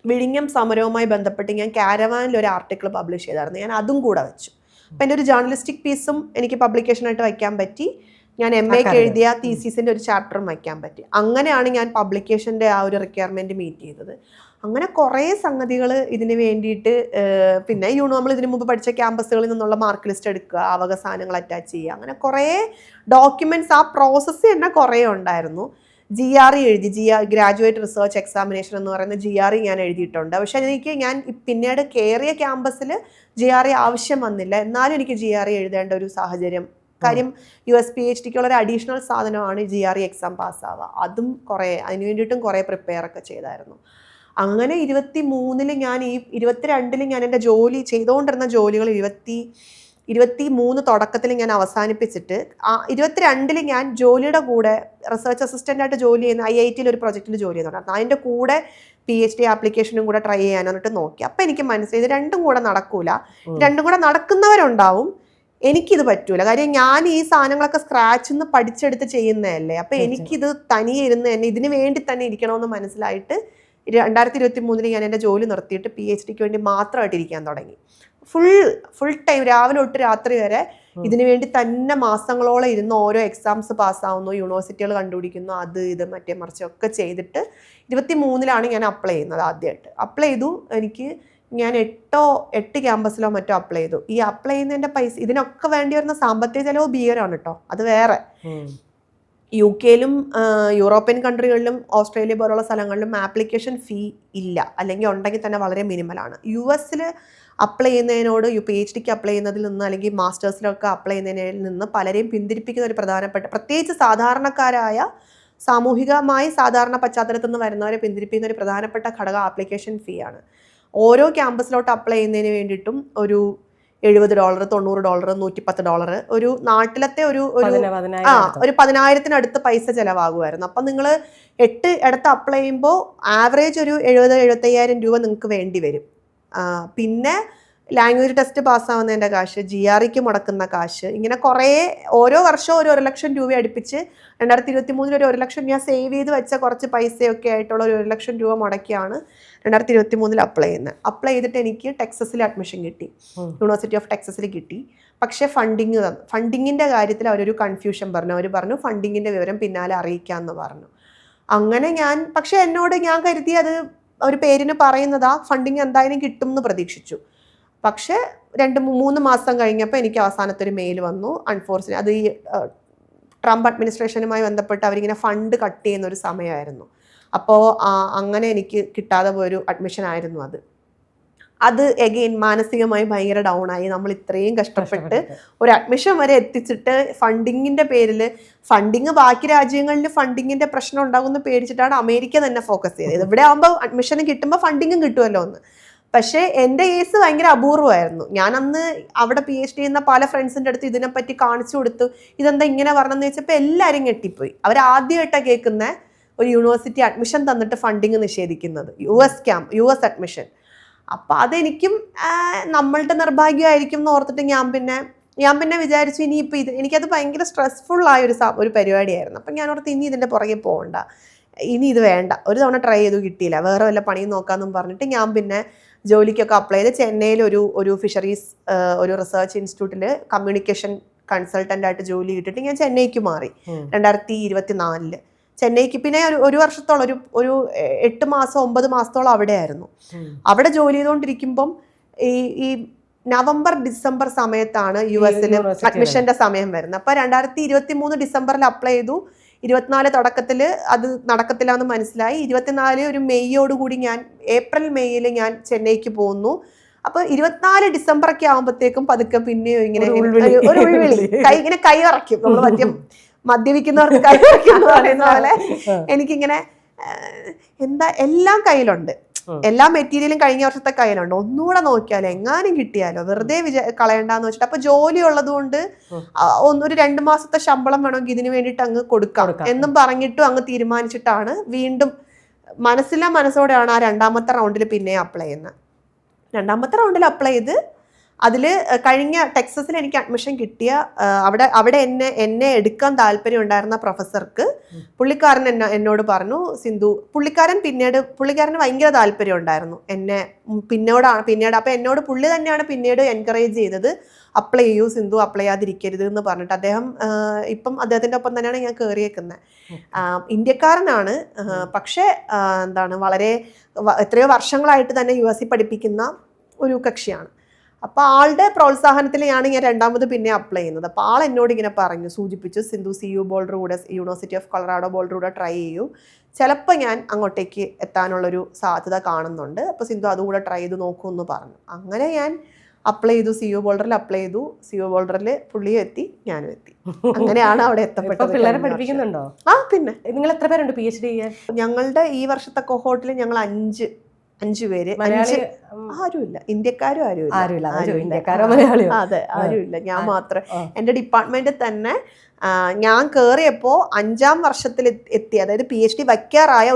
വിഴിഞ്ഞം സമരവുമായി ബന്ധപ്പെട്ട് ഞാൻ കാരവാനിൽ ഒരു ആർട്ടിക്കിൾ പബ്ലിഷ് ചെയ്തായിരുന്നു. ഞാൻ അതും കൂടെ വെച്ചു. അപ്പം എൻ്റെ ഒരു ജേർണലിസ്റ്റിക് പീസും എനിക്ക് പബ്ലിക്കേഷനായിട്ട് വയ്ക്കാൻ പറ്റി. ഞാൻ MA-ക്ക് എഴുതിയ തീസീസിൻ്റെ ഒരു ചാപ്റ്ററും വയ്ക്കാൻ പറ്റി. അങ്ങനെയാണ് ഞാൻ പബ്ലിക്കേഷൻ്റെ ആ ഒരു റിക്വയർമെൻറ്റ് മീറ്റ് ചെയ്തത്. അങ്ങനെ കുറേ സംഗതികൾ ഇതിന് വേണ്ടിയിട്ട്, പിന്നെ നമ്മൾ ഇതിനു മുമ്പ് പഠിച്ച ക്യാമ്പസുകളിൽ നിന്നുള്ള മാർക്ക് ലിസ്റ്റ് എടുക്കുക, അവസാനങ്ങൾ അറ്റാച്ച് ചെയ്യുക, അങ്ങനെ കുറേ ഡോക്യുമെൻറ്റ്സ്, ആ പ്രോസസ്സ് തന്നെ കുറേ ഉണ്ടായിരുന്നു. GRE എഴുതി, ഗ്രാജുവേറ്റ് റിസർച്ച് എക്സാമിനേഷൻ എന്ന് പറയുന്ന GRE ഞാൻ എഴുതിയിട്ടുണ്ട്. പക്ഷെ ഞാൻ പിന്നീട് കയറിയ ക്യാമ്പസിൽ GRE ആവശ്യം വന്നില്ല. എന്നാലും എനിക്ക് GRE എഴുതേണ്ട ഒരു സാഹചര്യം, കാര്യം US PhD-ക്കുള്ള ഒരു അഡീഷണൽ സാധനമാണ് GRE എക്സാം പാസ്സാവുക. അതും അതിന് വേണ്ടിയിട്ടും കുറേ പ്രിപ്പയർ ഒക്കെ ചെയ്തായിരുന്നു. അങ്ങനെ 23-ൽ ഞാൻ 22-ൽ ഞാൻ എൻ്റെ ജോലി ചെയ്തുകൊണ്ടിരുന്ന ജോലികൾ 23 തുടക്കത്തിൽ ഞാൻ അവസാനിപ്പിച്ചിട്ട് 22-ൽ ഞാൻ ജോലിയുടെ കൂടെ റിസർച്ച് അസിസ്റ്റൻ്റായിട്ട് ജോലി ചെയ്യുന്ന IIT-യിൽ ഒരു പ്രൊജക്റ്റിൽ ജോലി ചെയ്യുന്നുണ്ടായിരുന്നു. അതിൻ്റെ കൂടെ PhD ആപ്ലിക്കേഷനും കൂടെ ട്രൈ ചെയ്യാനായിട്ട് നോക്കി. അപ്പം എനിക്ക് മനസ്സിലായി ഇത് രണ്ടും കൂടെ നടക്കൂല. രണ്ടും കൂടെ നടക്കുന്നവരുണ്ടാവും, എനിക്കിത് പറ്റൂല. കാര്യം ഞാൻ ഈ സാധനങ്ങളൊക്കെ സ്ക്രാച്ചിൽ നിന്ന് പഠിച്ചെടുത്ത് ചെയ്യുന്നതല്ലേ. അപ്പം എനിക്കിത് തനിയെ ഇരുന്ന് തന്നെ ഇതിന് വേണ്ടി തന്നെ ഇരിക്കണമെന്ന് മനസ്സിലായിട്ട് 2023-ൽ ഞാൻ എൻ്റെ ജോലി നിർത്തിയിട്ട് PhD-ക്ക് വേണ്ടി മാത്രമായിട്ട് ഇരിക്കാൻ തുടങ്ങി. ഫുൾ ടൈം രാവിലെ തൊട്ട് രാത്രി വരെ ഇതിനു വേണ്ടി തന്നെ മാസങ്ങളോളം ഇരുന്ന് ഓരോ എക്സാംസ് പാസ്സാവുന്നു, യൂണിവേഴ്സിറ്റികൾ കണ്ടുപിടിക്കുന്നു, അത് ഇത് മറ്റേ മറിച്ചൊക്കെ ചെയ്തിട്ട് 23-ലാണ് ഞാൻ അപ്ലൈ ചെയ്യുന്നത്. ആദ്യമായിട്ട് അപ്ലൈ ചെയ്തു. ഞാൻ 8 ക്യാമ്പസിലോ മറ്റോ അപ്ലൈ ചെയ്തു. ഈ അപ്ലൈ ചെയ്യുന്നതിൻ്റെ പൈസ, ഇതിനൊക്കെ വേണ്ടി വരുന്ന സാമ്പത്തിക ചെലവ് ഭീകരമാണ് കേട്ടോ, അത് വേറെ. UK-ലും യൂറോപ്യൻ കൺട്രികളിലും ഓസ്ട്രേലിയ പോലുള്ള സ്ഥലങ്ങളിലും ആപ്ലിക്കേഷൻ ഫീ ഇല്ല, അല്ലെങ്കിൽ ഉണ്ടെങ്കിൽ തന്നെ വളരെ മിനിമലാണ്. US-ൽ അപ്ലൈ ചെയ്യുന്നതിനോട് PhD-ക്ക് അപ്ലൈ ചെയ്യുന്നതിൽ നിന്ന്, അല്ലെങ്കിൽ മാസ്റ്റേഴ്സിലൊക്കെ അപ്ലൈ ചെയ്യുന്നതിൽ നിന്ന് പലരെയും പിന്തിരിപ്പിക്കുന്ന ഒരു പ്രധാനപ്പെട്ട, പ്രത്യേകിച്ച് സാധാരണക്കാരായ സാമൂഹികമായി സാധാരണ പശ്ചാത്തലത്തിൽ നിന്ന് വരുന്നവരെ പിന്തിരിപ്പിക്കുന്ന ഒരു പ്രധാനപ്പെട്ട ഘടകം ആപ്ലിക്കേഷൻ ഫീ ആണ്. ഓരോ ക്യാമ്പസിലോട്ട് അപ്ലൈ ചെയ്യുന്നതിന് വേണ്ടിയിട്ടും ഒരു $70, $90, $110, ഒരു നാട്ടിലത്തെ ഒരു 10,000-ത്തിനടുത്ത് പൈസ ചിലവാകുമായിരുന്നു. അപ്പം നിങ്ങൾ 8 ഇടത്ത് അപ്ലൈ ചെയ്യുമ്പോൾ ആവറേജ് ഒരു 70-75,000 രൂപ നിങ്ങൾക്ക് വേണ്ടി വരും. പിന്നെ ലാംഗ്വേജ് ടെസ്റ്റ് പാസ്സാവുന്നതിൻ്റെ കാശ്, GREക്ക് മുടക്കുന്ന കാശ്, ഇങ്ങനെ കുറേ ഓരോ വർഷവും ഒരു 1 ലക്ഷം രൂപ അടുപ്പിച്ച് 2023 ഒരു 1 ലക്ഷം ഞാൻ സേവ് ചെയ്ത് വെച്ച കുറച്ച് പൈസയൊക്കെ ആയിട്ടുള്ള ഒരു 1 ലക്ഷം രൂപ മുടക്കിയാണ് 2023 അപ്ലൈ ചെയ്യുന്നത്. അപ്ലൈ ചെയ്തിട്ട് എനിക്ക് ടെക്സസിൽ അഡ്മിഷൻ കിട്ടി, യൂണിവേഴ്സിറ്റി ഓഫ് ടെക്സസിൽ കിട്ടി. പക്ഷേ ഫണ്ടിങ്ങിൻ്റെ കാര്യത്തിൽ അവരൊരു കൺഫ്യൂഷൻ പറഞ്ഞു. അവർ പറഞ്ഞു ഫണ്ടിങ്ങിൻ്റെ വിവരം പിന്നാലെ അറിയിക്കാമെന്ന് പറഞ്ഞു. അങ്ങനെ പക്ഷേ എന്നോട് ഞാൻ കരുതി അത് ഒരു പേരിന് പറയുന്നതാ, ഫണ്ടിങ് എന്തായാലും കിട്ടും എന്ന് പ്രതീക്ഷിച്ചു. പക്ഷേ 2-3 മാസം കഴിഞ്ഞപ്പോൾ എനിക്ക് അവസാനത്തൊരു മെയിൽ വന്നു. അൺഫോർച്ചുനേറ്റ് അത് ഈ ട്രംപ് അഡ്മിനിസ്ട്രേഷനുമായി ബന്ധപ്പെട്ട് അവരിങ്ങനെ ഫണ്ട് കട്ട് ചെയ്യുന്ന ഒരു സമയമായിരുന്നു. അപ്പോൾ അങ്ങനെ എനിക്ക് കിട്ടാതെ പോയൊരു അഡ്മിഷൻ ആയിരുന്നു അത് എഗെയിൻ മാനസികമായി ഭയങ്കര ഡൗൺ ആയി. നമ്മൾ ഇത്രയും കഷ്ടപ്പെട്ട് ഒരു അഡ്മിഷൻ വരെ എത്തിച്ചിട്ട് ഫണ്ടിങ്ങിൻ്റെ പേരിൽ ബാക്കി രാജ്യങ്ങളിൽ ഫണ്ടിങ്ങിൻ്റെ പ്രശ്നം ഉണ്ടാകുമെന്ന് പേടിച്ചിട്ടാണ് അമേരിക്ക തന്നെ ഫോക്കസ് ചെയ്തത്. ഇവിടെ ആകുമ്പോൾ അഡ്മിഷന് കിട്ടുമ്പോൾ ഫണ്ടിങ്ങും കിട്ടുമല്ലോ എന്ന്. പക്ഷേ എൻ്റെ കേസ് ഭയങ്കര അപൂർവമായിരുന്നു. ഞാൻ അന്ന് അവിടെ PhD ചെയ്യുന്ന പല ഫ്രണ്ട്സിൻ്റെ അടുത്ത് ഇതിനെപ്പറ്റി കാണിച്ചു കൊടുത്തു. ഇതെന്താ ഇങ്ങനെ പറഞ്ഞെന്ന് വെച്ചപ്പോൾ എല്ലാവരും ഞെട്ടിപ്പോയി. അവരാദ്യമായിട്ടാണ് കേൾക്കുന്ന ഒരു യൂണിവേഴ്സിറ്റി അഡ്മിഷൻ തന്നിട്ട് ഫണ്ടിങ് നിഷേധിക്കുന്നത്, US അഡ്മിഷൻ. അപ്പം അതെനിക്കും നമ്മളുടെ നിർഭാഗ്യമായിരിക്കും എന്ന് ഓർത്തിട്ട് ഞാൻ പിന്നെ വിചാരിച്ചു ഇനിയിപ്പോൾ എനിക്കത് ഭയങ്കര സ്ട്രെസ്ഫുള്ളായ ഒരു പരിപാടിയായിരുന്നു. അപ്പം ഞാൻ ഓർത്ത് ഇനി ഇതിൻ്റെ പുറകെ പോകണ്ട, ഇനി ഇത് വേണ്ട, ഒരു തവണ ട്രൈ ചെയ്തു കിട്ടിയില്ല, വേറെ വല്ല പണിയും നോക്കാമെന്നും പറഞ്ഞിട്ട് ഞാൻ പിന്നെ ജോലിക്കൊക്കെ അപ്ലൈ ചെയ്ത് ചെന്നൈയിൽ ഒരു ഫിഷറീസ് ഒരു റിസർച്ച് ഇൻസ്റ്റിറ്റ്യൂട്ടിൽ കമ്മ്യൂണിക്കേഷൻ കൺസൾട്ടൻ്റായിട്ട് ജോലി കിട്ടിയിട്ട് ഞാൻ ചെന്നൈക്ക് മാറി 2024. ചെന്നൈക്ക് പിന്നെ ഒരു വർഷത്തോളം ഒരു 8 മാസം 9 മാസത്തോളം അവിടെയായിരുന്നു. അവിടെ ജോലി ചെയ്തുകൊണ്ടിരിക്കുമ്പം ഈ നവംബർ ഡിസംബർ സമയത്താണ് US അഡ്മിഷന്റെ സമയം വരുന്നത്. അപ്പോൾ 2023 ഡിസംബറിൽ അപ്ലൈ ചെയ്തു. 24 തുടക്കത്തിൽ അത് നടക്കത്തില്ല എന്ന് മനസ്സിലായി. 24 ഒരു മെയ്യോടുകൂടി ഏപ്രിൽ മെയ്യിൽ ഞാൻ ചെന്നൈക്ക് പോകുന്നു. അപ്പോൾ 24 ഡിസംബറൊക്കെ ആകുമ്പോഴത്തേക്കും പതുക്കെ പിന്നെയോ ഇങ്ങനെ ഒരു ഉൾവിളി, ഇങ്ങനെ കൈ ഇറക്കും. നമ്മൾ മദ്യപിക്കുന്നവർക്ക് കൈ ഇറക്കും പറയുന്ന പോലെ എനിക്കിങ്ങനെ എല്ലാം കയ്യിലുണ്ട്, എല്ലാ മെറ്റീരിയലും കഴിഞ്ഞ വർഷത്തെ കയ്യിലുണ്ട്. ഒന്നുകൂടെ നോക്കിയാലോ, എങ്ങാനും കിട്ടിയാലോ, വെറുതെ കളയണ്ടെന്ന് വെച്ചിട്ട്. അപ്പൊ ജോലി ഉള്ളത് കൊണ്ട് ഒരു 2 മാസത്തെ ശമ്പളം വേണമെങ്കിൽ ഇതിന് വേണ്ടിയിട്ട് അങ്ങ് കൊടുക്കാം എന്നും പറഞ്ഞിട്ടും അങ്ങ് തീരുമാനിച്ചിട്ടാണ് വീണ്ടും മനസ്സോടെയാണ് ആ 2ാമത്തെ റൗണ്ടിൽ പിന്നെ അപ്ലൈ ചെയ്യുന്നത്. 2ാമത്തെ റൗണ്ടിൽ അപ്ലൈ ചെയ്ത് അതിൽ കഴിഞ്ഞ ടെക്സസിൽ എനിക്ക് അഡ്മിഷൻ കിട്ടിയ അവിടെ എന്നെ എടുക്കാൻ താല്പര്യം ഉണ്ടായിരുന്ന പ്രൊഫസർക്ക് പുള്ളിക്കാരൻ എന്നോട് പറഞ്ഞു, സിന്ധു, പുള്ളിക്കാരന് ഭയങ്കര താല്പര്യം ഉണ്ടായിരുന്നു എന്നെ പിന്നീട് അപ്പം എന്നോട് പുള്ളി തന്നെയാണ് പിന്നീട് എൻകറേജ് ചെയ്തത്, അപ്ലൈ ചെയ്യൂ സിന്ധു, അപ്ലൈ ചെയ്യാതിരിക്കരുത് എന്ന് പറഞ്ഞിട്ട്. ഇപ്പം അദ്ദേഹത്തിൻ്റെ ഒപ്പം തന്നെയാണ് ഞാൻ കയറിയേക്കുന്നത്. ഇന്ത്യക്കാരനാണ്, പക്ഷേ വളരെ എത്രയോ വർഷങ്ങളായിട്ട് തന്നെ US പഠിപ്പിക്കുന്ന ഒരു കക്ഷിയാണ്. അപ്പോൾ ആളുടെ പ്രോത്സാഹനത്തിലാണ് ഞാൻ 2ാമത് പിന്നെ അപ്ലൈ ചെയ്യുന്നത്. അപ്പോൾ ആൾ എന്നോട് ഇങ്ങനെ സൂചിപ്പിച്ചു, സിന്ധു CU ബോൾഡർ കൂടെ യൂണിവേഴ്സിറ്റി ഓഫ് കൊളറാഡോ ബോൾഡർ കൂടെ ട്രൈ ചെയ്യൂ, ചിലപ്പോൾ ഞാൻ അങ്ങോട്ടേക്ക് എത്താനുള്ളൊരു സാധ്യത കാണുന്നുണ്ട്, അപ്പോൾ സിന്ധു അതുകൂടെ ട്രൈ ചെയ്ത് നോക്കൂ എന്ന് പറഞ്ഞു. അങ്ങനെ ഞാൻ അപ്ലൈ ചെയ്തു, CU ബോൾഡറിൽ അപ്ലൈ ചെയ്തു. CU ബോൾഡറിൽ പുള്ളിയും എത്തി, ഞാനും എത്തി. അങ്ങനെയാണ് അവിടെ എത്തപ്പെട്ടത്. പിള്ളേരെ പഠിപ്പിക്കുന്നുണ്ടോ? പിന്നെ നിങ്ങൾ എത്ര പേരുണ്ട് PhD ചെയ്യാൻ? ഞങ്ങളുടെ ഈ വർഷത്തെ കൊഹോട്ടിൽ ഞങ്ങൾ 5 പേര്. ആരുമില്ല, ഇന്ത്യക്കാരും ആരുമില്ല. അതെ, ആരുമില്ല, ഞാൻ മാത്രം. എൻ്റെ ഡിപ്പാർട്ട്മെന്റിൽ തന്നെ ഞാൻ കയറിയപ്പോൾ 5ാം വർഷത്തിൽ എത്തി, അതായത് PhD വയ്ക്കാറായ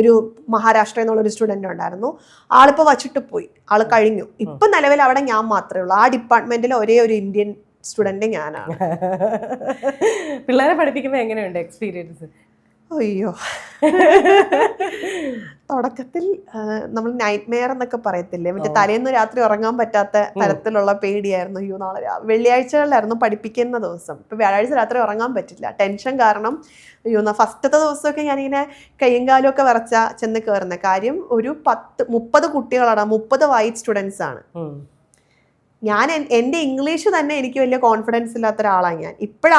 ഒരു മഹാരാഷ്ട്ര എന്നുള്ളൊരു സ്റ്റുഡൻ്റ് ഉണ്ടായിരുന്നു. ആളിപ്പോൾ വച്ചിട്ട് പോയി, ആള് കഴിഞ്ഞു. ഇപ്പം നിലവിൽ അവിടെ ഞാൻ മാത്രമേ ഉള്ളൂ. ആ ഡിപ്പാർട്ട്മെന്റിൽ ഒരേ ഒരു ഇന്ത്യൻ സ്റ്റുഡൻറ്റ് ഞാനാണ്. പിള്ളേരെ പഠിപ്പിക്കുമ്പോൾ എങ്ങനെയുണ്ട് എക്സ്പീരിയൻസ്? അയ്യോ, തുടക്കത്തിൽ നമ്മൾ നൈറ്റ് മെയർ എന്നൊക്കെ പറയത്തില്ലേ, മറ്റേ തലേന്ന് രാത്രി ഉറങ്ങാൻ പറ്റാത്ത തരത്തിലുള്ള പേടിയായിരുന്നു. അയ്യോ, നാളെ വെള്ളിയാഴ്ചകളിലായിരുന്നു പഠിപ്പിക്കുന്ന ദിവസം. ഇപ്പം വ്യാഴാഴ്ച രാത്രി ഉറങ്ങാൻ പറ്റില്ല, ടെൻഷൻ കാരണം. അയ്യോ, ഫസ്റ്റത്തെ ദിവസമൊക്കെ ഞാനിങ്ങനെ കയ്യും കാലും ഒക്കെ വിറച്ച ചെന്ന് കയറുന്നത്. കാര്യം ഒരു 30 കുട്ടികളാണ്, 30 വൈറ്റ് സ്റ്റുഡൻസ് ആണ്. എൻ്റെ ഇംഗ്ലീഷ് തന്നെ എനിക്ക് വലിയ കോൺഫിഡൻസ് ഇല്ലാത്ത ഒരാളാണ് ഞാൻ. ഇപ്പോൾ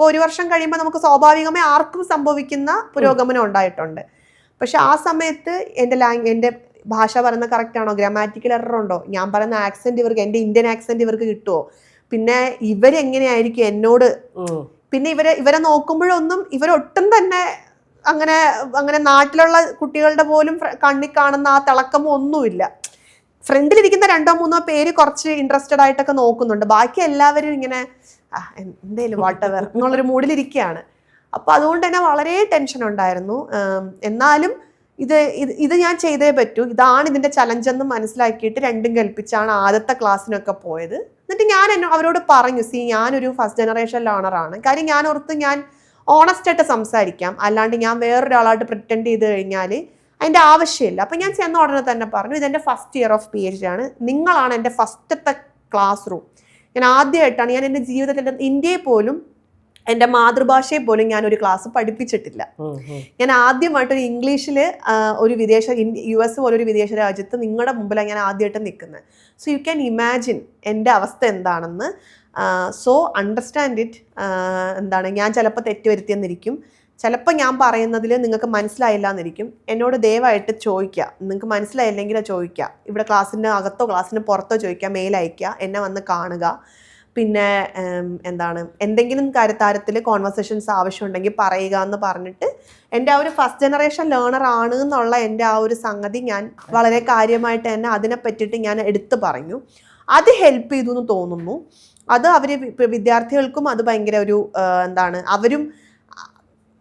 1 വർഷം കഴിയുമ്പോൾ നമുക്ക് സ്വാഭാവികമായി ആർക്കും സംഭവിക്കുന്ന പുരോഗമനം ഉണ്ടായിട്ടുണ്ട്. പക്ഷെ ആ സമയത്ത് എൻ്റെ ഭാഷ പറയുന്ന കറക്റ്റ് ആണോ, ഗ്രാമാറ്റിക്കൽ എറർ ഉണ്ടോ, ഞാൻ പറയുന്ന ആക്സെന്റ് എൻ്റെ ഇന്ത്യൻ ആക്സെന്റ് ഇവർക്ക് കിട്ടുമോ, പിന്നെ ഇവരെങ്ങനെയായിരിക്കും എന്നോട്, പിന്നെ ഇവരെ നോക്കുമ്പോഴൊന്നും ഇവരൊട്ടും തന്നെ അങ്ങനെ നാട്ടിലുള്ള കുട്ടികളുടെ പോലും കണ്ണിൽ കാണുന്ന ആ തിളക്കമോ ഒന്നുമില്ല. ഫ്രണ്ടിലിരിക്കുന്ന 2-3 പേര് കുറച്ച് ഇൻട്രസ്റ്റഡ് ആയിട്ടൊക്കെ നോക്കുന്നുണ്ട്, ബാക്കി എല്ലാവരും ഇങ്ങനെ എന്തേലും വാട്ടെവർ എന്നുള്ളൊരു മൂഡിലിരിക്കുകയാണ്. അപ്പോൾ അതുകൊണ്ട് തന്നെ വളരെ ടെൻഷൻ ഉണ്ടായിരുന്നു. എന്നാലും ഇത് ഞാൻ ചെയ്തേ പറ്റൂ, ഇതാണ് ഇതിന്റെ ചലഞ്ചെന്ന് മനസ്സിലാക്കിയിട്ട് രണ്ടും കൽപ്പിച്ചാണ് ആദ്യത്തെ ക്ലാസ്സിനൊക്കെ പോയത്. എന്നിട്ട് ഞാൻ അവരോട് പറഞ്ഞു, ഞാനൊരു ഫസ്റ്റ് ജനറേഷൻ ലേണറാണ്. കാര്യം ഞാൻ ഓർത്ത് ഞാൻ ഓണസ്റ്റ് ആയിട്ട് സംസാരിക്കാം, അല്ലാണ്ട് ഞാൻ വേറൊരാളായിട്ട് പ്രിറ്റൻഡ് ചെയ്ത് കഴിഞ്ഞാൽ അതിൻ്റെ ആവശ്യമില്ല. അപ്പം ഞാൻ ചെന്ന ഉടനെ തന്നെ പറഞ്ഞു, ഇതെൻ്റെ ഫസ്റ്റ് ഇയർ ഓഫ് PhD ആണ്, നിങ്ങളാണ് എൻ്റെ ഫസ്റ്റത്തെ ക്ലാസ് റൂം. ഞാൻ ആദ്യമായിട്ടാണ്, ഞാൻ എൻ്റെ ജീവിതത്തിൽ ഇന്ത്യയിൽ പോലും എൻ്റെ മാതൃഭാഷയെ പോലും ഞാൻ ഒരു ക്ലാസ് പഠിപ്പിച്ചിട്ടില്ല. ഞാൻ ആദ്യമായിട്ടൊരു ഇംഗ്ലീഷിൽ ഒരു US പോലൊരു വിദേശ രാജ്യത്ത് നിങ്ങളുടെ മുമ്പിലാണ് ഞാൻ ആദ്യമായിട്ട് നിൽക്കുന്നത്. സോ യു ക്യാൻ ഇമാജിൻ എൻ്റെ അവസ്ഥ എന്താണെന്ന്. So understand it. എന്താണ്, ഞാൻ ചിലപ്പോൾ തെറ്റ് വരുത്തിയെന്നിരിക്കും, ചിലപ്പോൾ ഞാൻ പറയുന്നതിൽ നിങ്ങൾക്ക് മനസ്സിലായില്ല എന്നിരിക്കും. എന്നോട് ദയവായിട്ട് ചോദിക്കുക, നിങ്ങൾക്ക് മനസ്സിലായില്ലെങ്കിൽ ചോദിക്കുക. ഇവിടെ ക്ലാസ്സിൻ്റെ അകത്തോ ക്ലാസ്സിന് പുറത്തോ ചോദിക്കുക, മെയിൽ അയയ്ക്കുക, എന്നെ വന്ന് കാണുക. പിന്നെ എന്താണ്, എന്തെങ്കിലും കാര്യത്തിൽ കോൺവെർസേഷൻസ് ആവശ്യമുണ്ടെങ്കിൽ പറയുക എന്ന് പറഞ്ഞിട്ട് എൻ്റെ ആ ഒരു ഫസ്റ്റ് ജനറേഷൻ ലേണർ ആണ് എന്നുള്ള എൻ്റെ ആ ഒരു സംഗതി ഞാൻ വളരെ കാര്യമായിട്ട് തന്നെ അതിനെ പറ്റിയിട്ട് ഞാൻ എടുത്തു പറഞ്ഞു. അത് ഹെൽപ്പ് ചെയ്തു എന്ന് തോന്നുന്നു. അത് വിദ്യാർത്ഥികൾക്കും അത് ഭയങ്കര ഒരു എന്താണ്, അവരും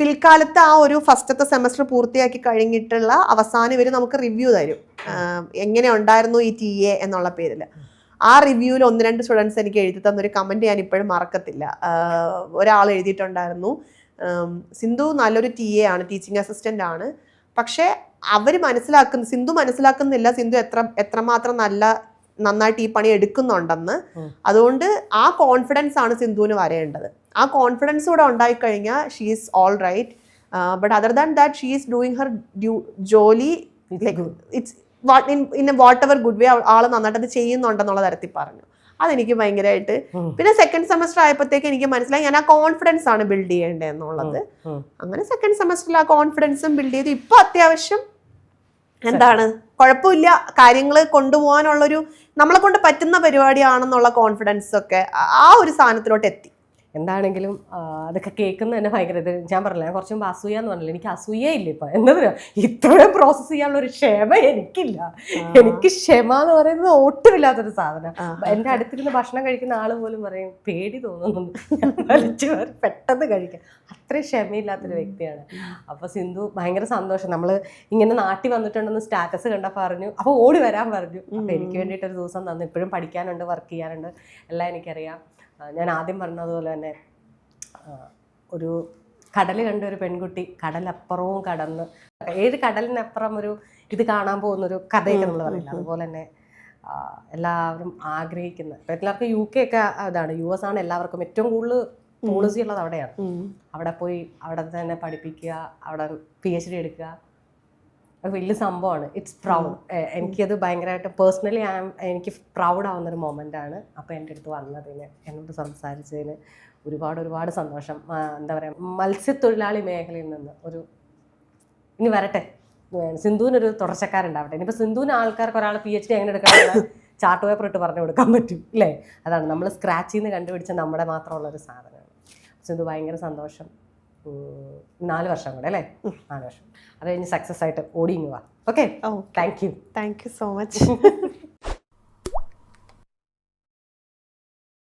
പിൽക്കാലത്ത് ആ ഒരു ഫസ്റ്റത്തെ സെമസ്റ്റർ പൂർത്തിയാക്കി കഴിഞ്ഞിട്ടുള്ള അവസാനം ഇവർ നമുക്ക് റിവ്യൂ തരും, എങ്ങനെ ഉണ്ടായിരുന്നു ഈ TA എന്നുള്ള പേരിൽ. ആ റിവ്യൂവിൽ 1-2 സ്റ്റുഡൻസ് എനിക്ക് എഴുതി തന്നൊരു കമൻറ്റ് ഞാൻ ഇപ്പോഴും മറക്കത്തില്ല. ഒരാൾ എഴുതിയിട്ടുണ്ടായിരുന്നു, സിന്ധു നല്ലൊരു TA ആണ്, ടീച്ചിങ് അസിസ്റ്റൻ്റ് ആണ്, പക്ഷേ സിന്ധു മനസ്സിലാക്കുന്നില്ല സിന്ധു എത്രമാത്രം നന്നായിട്ട് ഈ പണി എടുക്കുന്നുണ്ടെന്ന്. അതുകൊണ്ട് ആ കോൺഫിഡൻസ് ആണ് സിന്ധുവിന് വരേണ്ടത്. ആ കോൺഫിഡൻസ് കൂടെ ഉണ്ടായിക്കഴിഞ്ഞാൽ she is all right. But other than that she is doing her ജോലി like it's in whatever good way. ആൾ നന്നായിട്ട് അത് ചെയ്യുന്നുണ്ടെന്നുള്ള തരത്തിൽ പറഞ്ഞു. അതെനിക്ക് ഭയങ്കരമായിട്ട്. പിന്നെ സെക്കൻഡ് സെമസ്റ്റർ ആയപ്പോഴത്തേക്ക് എനിക്ക് മനസ്സിലായി ഞാൻ ആ കോൺഫിഡൻസ് ആണ് ബിൽഡ് ചെയ്യേണ്ടത് എന്നുള്ളത്. അങ്ങനെ സെക്കൻഡ് സെമസ്റ്ററിൽ ആ കോൺഫിഡൻസും ബിൽഡ് ചെയ്തു. ഇപ്പൊ അത്യാവശ്യം എന്താണ്, കുഴപ്പമില്ല, കാര്യങ്ങൾ കൊണ്ടുപോകാനുള്ളൊരു നമ്മളെ കൊണ്ട് പറ്റുന്ന പരിപാടിയാണെന്നുള്ള കോൺഫിഡൻസ് ഒക്കെ ആ ഒരു സാധനത്തിലോട്ട് എത്തി. എന്താണെങ്കിലും അതൊക്കെ കേൾക്കുന്ന തന്നെ ഭയങ്കര ഇത്. ഞാൻ പറഞ്ഞില്ല, ഞാൻ കുറച്ച് മുമ്പ് അസൂയ എന്ന് പറഞ്ഞില്ല, എനിക്ക് അസൂയേ ഇല്ല ഇപ്പം. എന്നതിനാ ഇത്രയും പ്രോസസ്സ് ചെയ്യാനുള്ള ഒരു ക്ഷമ എനിക്കില്ല. എനിക്ക് ക്ഷമ എന്ന് പറയുന്നത് ഒട്ടുമില്ലാത്തൊരു സാധനം. എൻ്റെ അടുത്തിരുന്ന് ഭക്ഷണം കഴിക്കുന്ന ആൾ പോലും പറയും പേടി തോന്നുന്നുണ്ട്, പെട്ടെന്ന് കഴിക്കാം. അത്രയും ക്ഷമയില്ലാത്തൊരു വ്യക്തിയാണ്. അപ്പോൾ സിന്ധു ഭയങ്കര സന്തോഷം. നമ്മൾ ഇങ്ങനെ നാട്ടിൽ വന്നിട്ടുണ്ടെന്ന് സ്റ്റാറ്റസ് കണ്ടപ്പോൾ പറഞ്ഞു, അപ്പോൾ ഓടി വരാൻ പറഞ്ഞു. അപ്പോൾ എനിക്ക് വേണ്ടിയിട്ടൊരു ദിവസം തന്നു. ഇപ്പോഴും പഠിക്കാനുണ്ട്, വർക്ക് ചെയ്യാനുണ്ട്, എല്ലാം എനിക്കറിയാം. ഞാൻ ആദ്യം പറഞ്ഞതുപോലെ തന്നെ ഒരു കടൽ കണ്ട ഒരു പെൺകുട്ടി കടലപ്പുറവും കടന്ന്, ഏത് കടലിനപ്പുറം ഒരു ഇത് കാണാൻ പോകുന്നൊരു കഥയൊക്കെ നമ്മൾ പറയില്ല, അതുപോലെ തന്നെ എല്ലാവരും ആഗ്രഹിക്കുന്ന, ഇപ്പം എല്ലാവർക്കും UK ഒക്കെ ഇതാണ്, US ആണ് എല്ലാവർക്കും ഏറ്റവും കൂടുതൽ പോളിസി ഉള്ളത് അവിടെയാണ്. അവിടെ പോയി അവിടെ തന്നെ പഠിപ്പിക്കുക, അവിടെ PhD എടുക്കുക, അത് വലിയ സംഭവമാണ്. It's proud. എനിക്കത് ഭയങ്കരമായിട്ട് പേഴ്സണലി എനിക്ക് പ്രൗഡ് ആവുന്നൊരു മൊമെൻ്റാണ്. അപ്പോൾ എൻ്റെ അടുത്ത് വന്നതിന്, എന്നോട് സംസാരിച്ചതിന് ഒരുപാട് സന്തോഷം. എന്താ പറയുക, മത്സ്യത്തൊഴിലാളി മേഖലയിൽ നിന്ന് ഇനി വരട്ടെ, സിന്ധുവിനൊരു തുടർച്ചക്കാരുണ്ടാവട്ടെ. ഇനിയിപ്പോൾ സിന്ധുവിന് ആൾക്കാർക്ക് ഒരാൾ PhD എങ്ങനെ എടുക്കാനുള്ള ചാർട്ട് പേപ്പർ ഇട്ട് പറഞ്ഞു കൊടുക്കാൻ പറ്റും അല്ലേ? അതാണ് നമ്മൾ സ്ക്രാച്ചിൽ നിന്ന് കണ്ടുപിടിച്ച നമ്മുടെ മാത്രമുള്ളൊരു സാധനമാണ്. സിന്ധു ഭയങ്കര സന്തോഷം. 4 വർഷം കൂടെ അല്ലേ? 4 വർഷം അത് കഴിഞ്ഞ് സക്സസ് ആയിട്ട് ഓടിങ്ങുക. Okay, thank you so much.